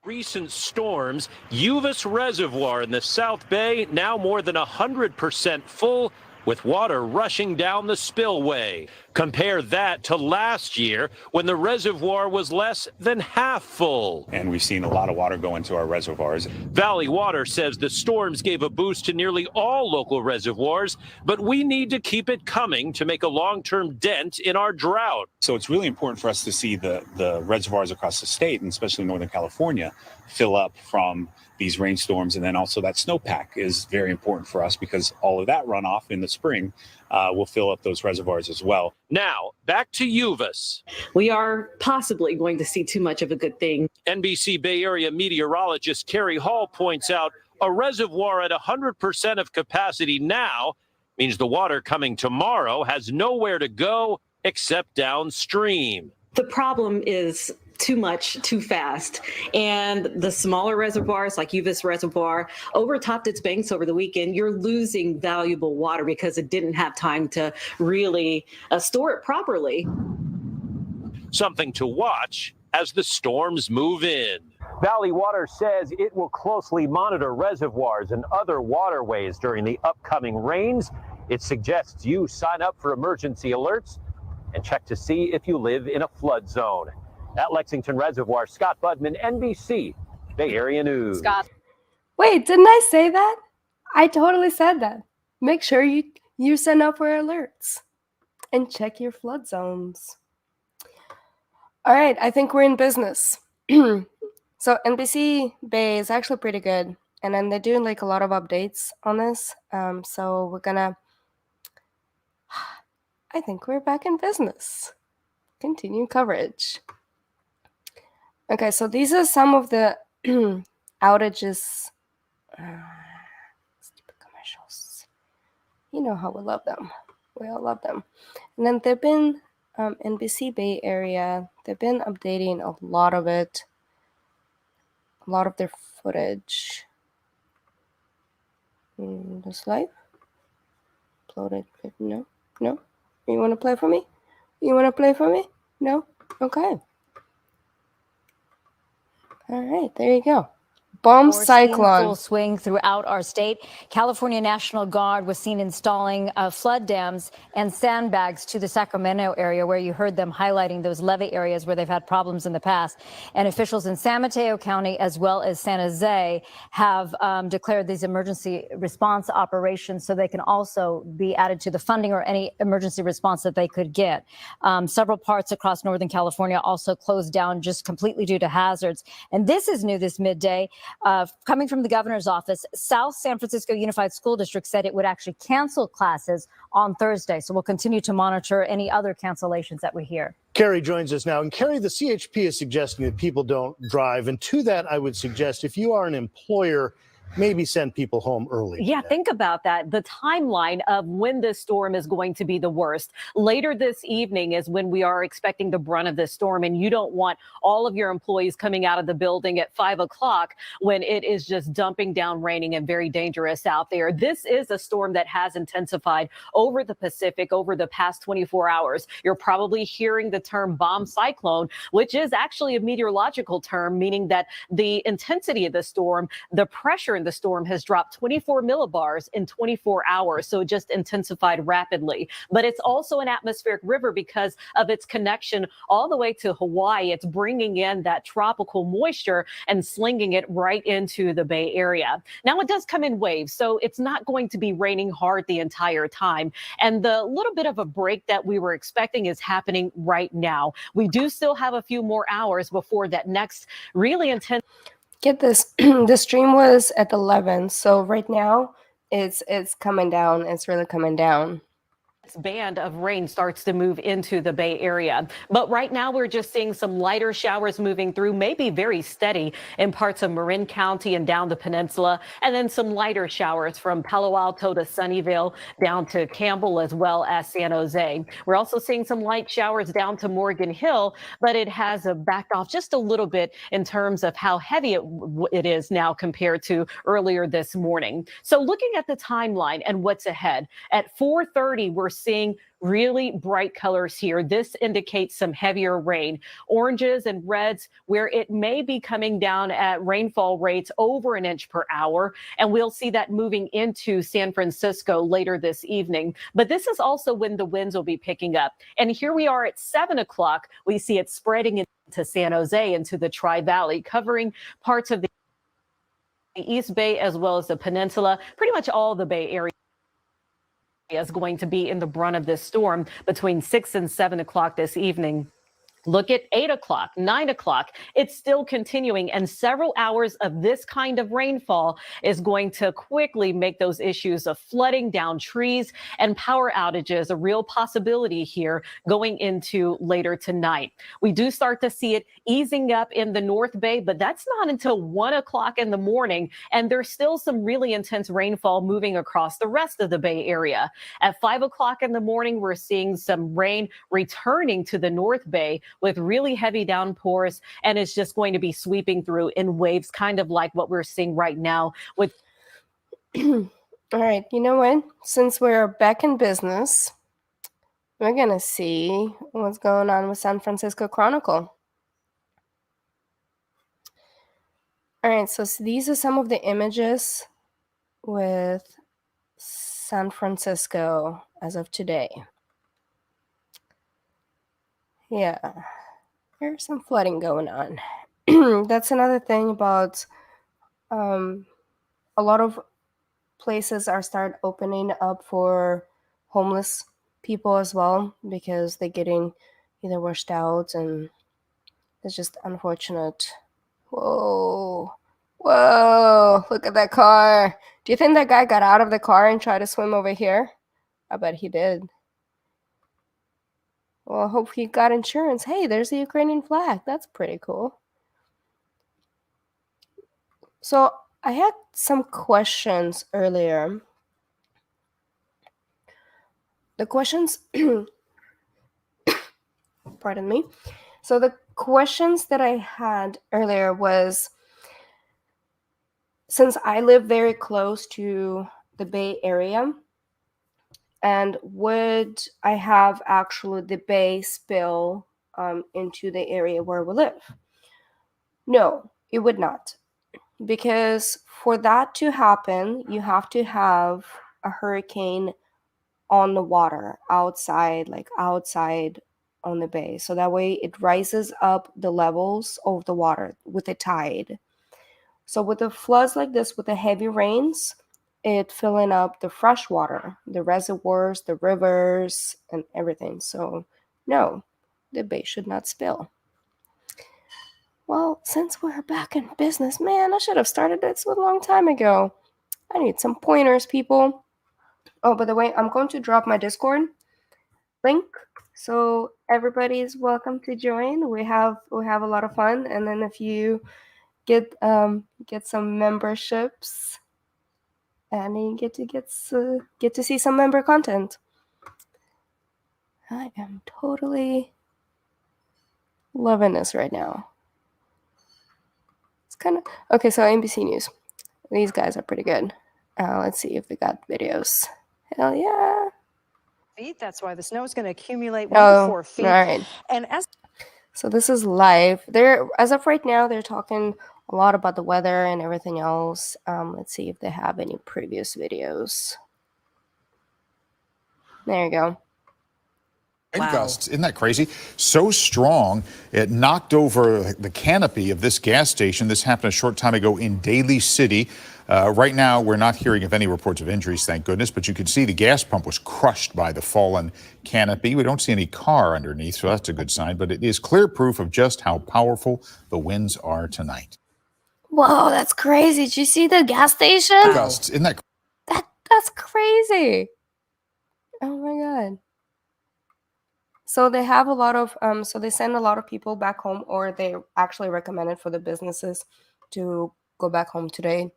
Recent storms, Uvis Reservoir in the South Bay now more than 100% full, with water rushing down the spillway. Compare that to last year when the reservoir was less than half full. And we've seen a lot of water go into our reservoirs. Valley Water says the storms gave a boost to nearly all local reservoirs, but we need to keep it coming to make a long-term dent in our drought. So it's really important for us to see the reservoirs across the state, and especially Northern California, fill up from these rainstorms. And then also that snowpack is very important for us because all of that runoff in the spring will fill up those reservoirs as well. Now, back to Uvis. We are possibly going to see too much of a good thing. NBC Bay Area meteorologist Carrie Hall points out a reservoir at 100% of capacity now means the water coming tomorrow has nowhere to go except downstream. The problem is too much, too fast. And the smaller reservoirs like Uvis Reservoir overtopped its banks over the weekend. You're losing valuable water because it didn't have time to really store it properly. Something to watch as the storms move in. Valley Water says it will closely monitor reservoirs and other waterways during the upcoming rains. It suggests you sign up for emergency alerts and check to see if you live in a flood zone. At Lexington Reservoir, Scott Budman, NBC, Bay Area News. Scott. Wait, didn't I say that? I totally said that. Make sure you sign up for alerts and check your flood zones. All right, I think we're in business. So NBC Bay is actually pretty good, and then they're doing like a lot of updates on this. So we're gonna, I think we're back in business. Continue coverage. Okay, so these are some of the outages. Stupid commercials. You know how we love them. We all love them. And then they've been, NBC Bay Area, they've been updating a lot of it. A lot of their footage. This live? Uploaded. No? No? You want to play for me? You want to play for me? No? Okay. All right, there you go. Bomb cyclone. Full swing throughout our state. California National Guard was seen installing flood dams and sandbags to the Sacramento area, where you heard them highlighting those levee areas where they've had problems in the past. And officials in San Mateo County, as well as San Jose, have declared these emergency response operations so they can also be added to the funding or any emergency response that they could get. Several parts across Northern California also closed down just completely due to hazards. And this is new this midday. Coming from the governor's office, South San Francisco Unified School District said it would actually cancel classes on Thursday. So we'll continue to monitor any other cancellations that we hear. Carrie joins us now. And Carrie, the CHP is suggesting that people don't drive. And to that, I would suggest if you are an employer, maybe send people home early. Yeah, think about that. The timeline of when this storm is going to be the worst. Later this evening is when we are expecting the brunt of this storm, and you don't want all of your employees coming out of the building at 5 o'clock when it is just dumping down, raining, and very dangerous out there. This is a storm that has intensified over the Pacific over the past 24 hours. You're probably hearing the term bomb cyclone, which is actually a meteorological term, meaning that the intensity of the storm, the pressure in the storm has dropped 24 millibars in 24 hours. So it just intensified rapidly. But it's also an atmospheric river because of its connection all the way to Hawaii. It's bringing in that tropical moisture and slinging it right into the Bay Area. Now it does come in waves, so it's not going to be raining hard the entire time. And the little bit of a break that we were expecting is happening right now. We do still have a few more hours before that next really intense. Get this, the stream was at 11, so right now it's coming down. It's really coming down. Band of rain starts to move into the Bay Area. But right now we're just seeing some lighter showers moving through, maybe very steady in parts of Marin County and down the peninsula, and then some lighter showers from Palo Alto to Sunnyvale down to Campbell as well as San Jose. We're also seeing some light showers down to Morgan Hill, but it has backed off just a little bit in terms of how heavy it is now compared to earlier this morning. So looking at the timeline and what's ahead, at 4:30 we're seeing really bright colors here. This indicates some heavier rain. Oranges and reds where it may be coming down at rainfall rates over an inch per hour. And we'll see that moving into San Francisco later this evening. But this is also when the winds will be picking up. And here we are at 7 o'clock. We see it spreading into San Jose, into the Tri-Valley, covering parts of the East Bay as well as the peninsula. Pretty much all the Bay Area is going to be in the brunt of this storm between 6 and 7 o'clock this evening. Look at 8 o'clock, 9 o'clock. It's still continuing, and several hours of this kind of rainfall is going to quickly make those issues of flooding down trees and power outages a real possibility here going into later tonight. We do start to see it easing up in the North Bay, but that's not until 1 o'clock in the morning, and there's still some really intense rainfall moving across the rest of the Bay Area. At 5 o'clock in the morning, we're seeing some rain returning to the North Bay with really heavy downpours, and it's just going to be sweeping through in waves, kind of like what we're seeing right now with. All right, you know what? Since we're back in business, we're going to see what's going on with San Francisco Chronicle. All right, so these are some of the images with San Francisco as of today. Yeah, there's some flooding going on. That's another thing about a lot of places are start opening up for homeless people as well, because they're getting either washed out, and it's just unfortunate. Whoa, look at that car. Do you think that guy got out of the car and tried to swim over here? I bet he did. Well, I hope he got insurance. Hey, there's the Ukrainian flag. That's pretty cool. So I had some questions earlier. The questions, pardon me. So the questions that I had earlier was, since I live very close to the Bay Area, and would I have actually the bay spill into the area where we live? No, it would not. Because for that to happen, you have to have a hurricane on the water, outside on the bay. So that way it rises up the levels of the water with the tide. So with the floods like this, with the heavy rains, it filling up the fresh water, the reservoirs, the rivers, and everything. So no, the bay should not spill. Well, since we're back in business, man, I should have started this a long time ago. I need some pointers, people. Oh, by the way, I'm going to drop my Discord link, so everybody is welcome to join. We have a lot of fun, and then if you get some memberships, and you get to see some member content. I am totally loving this right now. It's kind of okay. So NBC News, these guys are pretty good. Let's see if they got videos. Hell yeah! That's why the snow is going to accumulate 1 to 4 feet. All right. And so this is live. They're, as of right now, they're talking a lot about the weather and everything else. Let's see if they have any previous videos. There you go. Wind gusts, isn't that crazy? So strong, it knocked over the canopy of this gas station. This happened a short time ago in Daly City. Right now, we're not hearing of any reports of injuries, thank goodness, but you can see the gas pump was crushed by the fallen canopy. We don't see any car underneath, so that's a good sign, but it is clear proof of just how powerful the winds are tonight. Whoa, that's crazy. Did you see the gas station? Gusts, isn't that That's crazy. Oh my God. So they have a lot of, so they send a lot of people back home, or they actually recommend it for the businesses to go back home today.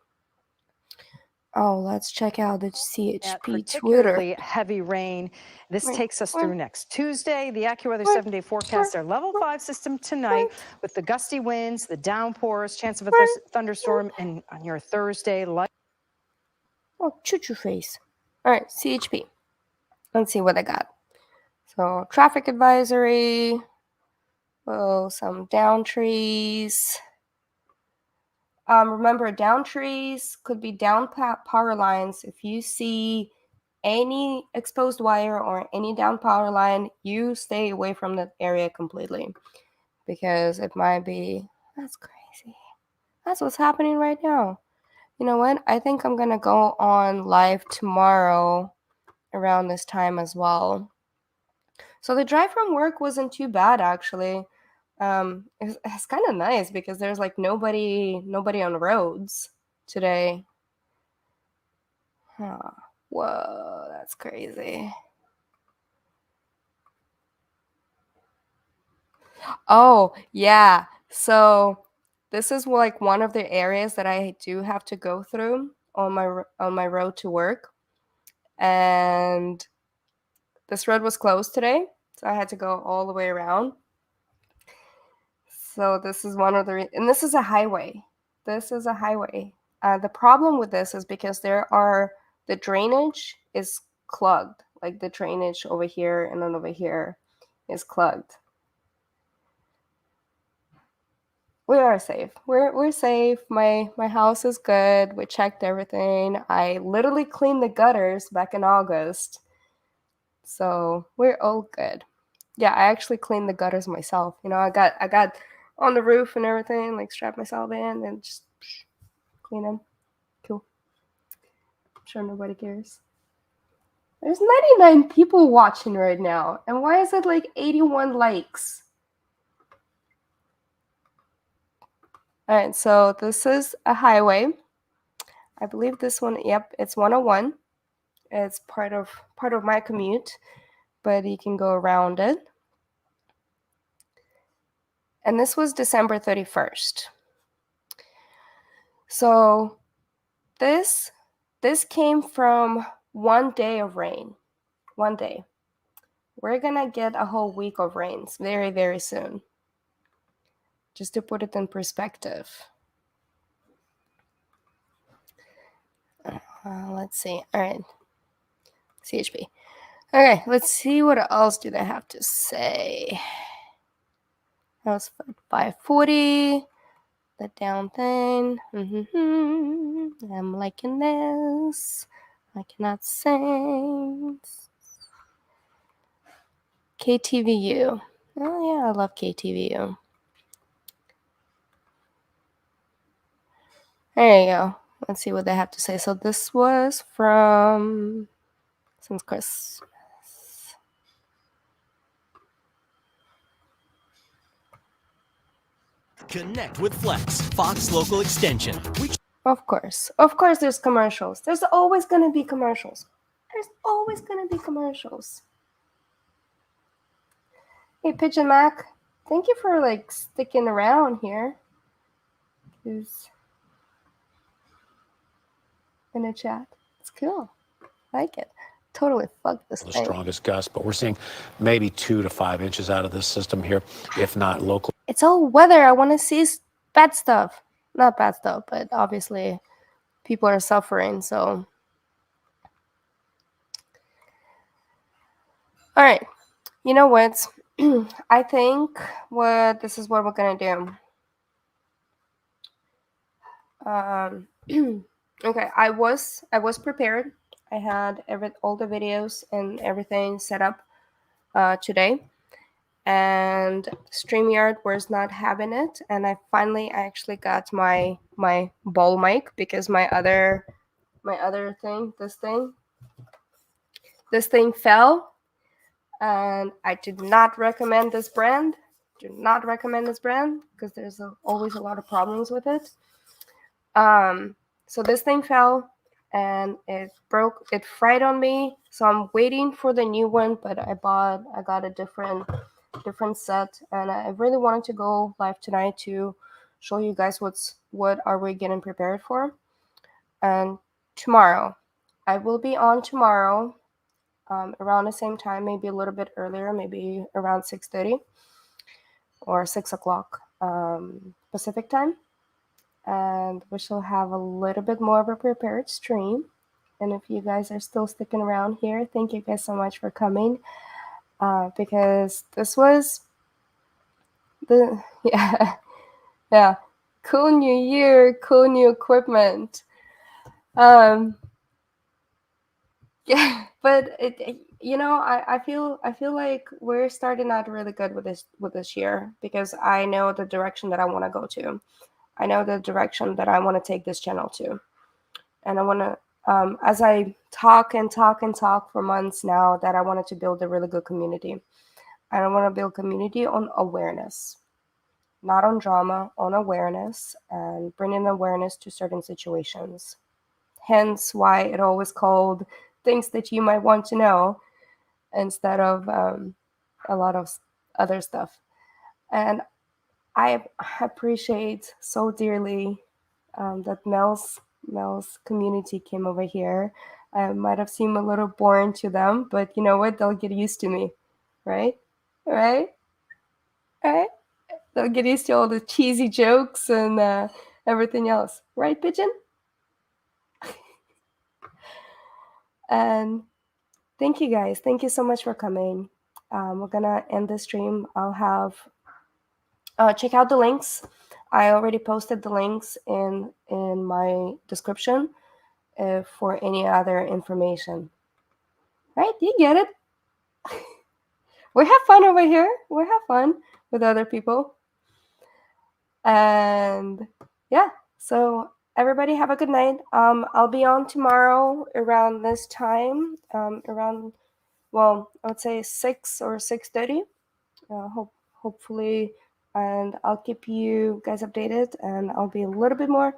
Oh, let's check out the CHP particularly Twitter. heavy rain. This takes us through next Tuesday. The AccuWeather 7-day forecast, our level 5 system tonight with the gusty winds, the downpours, chance of a thunderstorm, and on your Thursday. Oh, choo-choo face. All right, CHP. Let's see what I got. So traffic advisory. Oh, some down trees. Remember, down trees could be down power lines. If you see any exposed wire or any down power line, you stay away from that area completely, because it might be, that's crazy. That's what's happening right now. You know what? I think I'm gonna go on live tomorrow around this time as well. So the drive from work wasn't too bad, actually. It's kind of nice because there's like nobody on the roads today. Huh. Whoa, that's crazy. Oh, yeah. So this is like one of the areas that I do have to go through on my road to work. And this road was closed today, so I had to go all the way around. So this is one of the and this is a highway. This is a highway. The problem with this is because the drainage is clogged. Like the drainage over here and then over here is clogged. We are safe. We're safe. My house is good. We checked everything. I literally cleaned the gutters back in August. So we're all good. Yeah, I actually cleaned the gutters myself. You know, I got on the roof and everything, like strap myself in and just clean them. Cool. I'm sure nobody cares. There's 99 people watching right now. And why is it like 81 likes? All right, so this is a highway. I believe this one, yep, it's 101. It's part of my commute, but you can go around it. And this was December 31st. So this came from one day of rain. One day. We're gonna get a whole week of rains very, very soon. Just to put it in perspective. Let's see. All right. CHP. Okay, let's see what else do they have to say. That was 540. The down thing. I'm liking this. I cannot sing. KTVU. Oh yeah, I love KTVU. There you go. Let's see what they have to say. So this was from since Christmas. Connect with Flex, Fox Local Extension. Of course, there's commercials. There's always gonna be commercials. There's always gonna be commercials. Hey, Pigeon Mac, thank you for like sticking around here. Who's in a chat? It's cool. I like it. Totally fuck this The thing. strongest gust, but we're seeing maybe 2 to 5 inches out of this system here, if not local. It's all weather. I want to see bad stuff. Not bad stuff, but obviously people are suffering, so. All right. You know what? I think this is what we're going to do. Okay, I was prepared. I had all the videos and everything set up today, and StreamYard was not having it, and I actually got my ball mic because my other thing, this thing fell, and I did not recommend this brand. Do not recommend this brand because there's always a lot of problems with it. So this thing fell and it broke. It fried on me. So I'm waiting for the new one, but I got a different set, and I really wanted to go live tonight to show you guys what are we getting prepared for. And tomorrow, I will be on tomorrow around the same time, maybe a little bit earlier, maybe around 6:30 or 6 o'clock Pacific time. And we shall have a little bit more of a prepared stream. And if you guys are still sticking around here, thank you guys so much for coming. Because this was the yeah, cool new year, cool new equipment. Yeah, but I feel like we're starting out really good with this year, because I know the direction that I want to go to. I know the direction that I want to take this channel to, and I want to, as I talk and talk and talk for months now, that I wanted to build a really good community. I want to build community on awareness, not on drama, on awareness, and bringing awareness to certain situations. Hence why it always called things that you might want to know, instead of a lot of other stuff. And I appreciate so dearly that Mel's community came over here. I might have seemed a little boring to them, but you know what? They'll get used to me, right? Right? Right? They'll get used to all the cheesy jokes and everything else, right, Pigeon? And thank you guys. Thank you so much for coming. We're gonna end the stream. I'll have check out the links. I already posted the links in my description for any other information. Right? You get it. We have fun over here. We have fun with other people. And yeah, so everybody have a good night. I'll be on tomorrow around this time, around, well, I would say 6 or 6:30. Hopefully, and I'll keep you guys updated, and I'll be a little bit more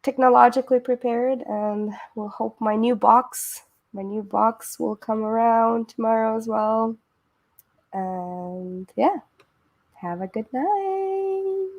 technologically prepared, and we'll hope my new box will come around tomorrow as well. And yeah, have a good night.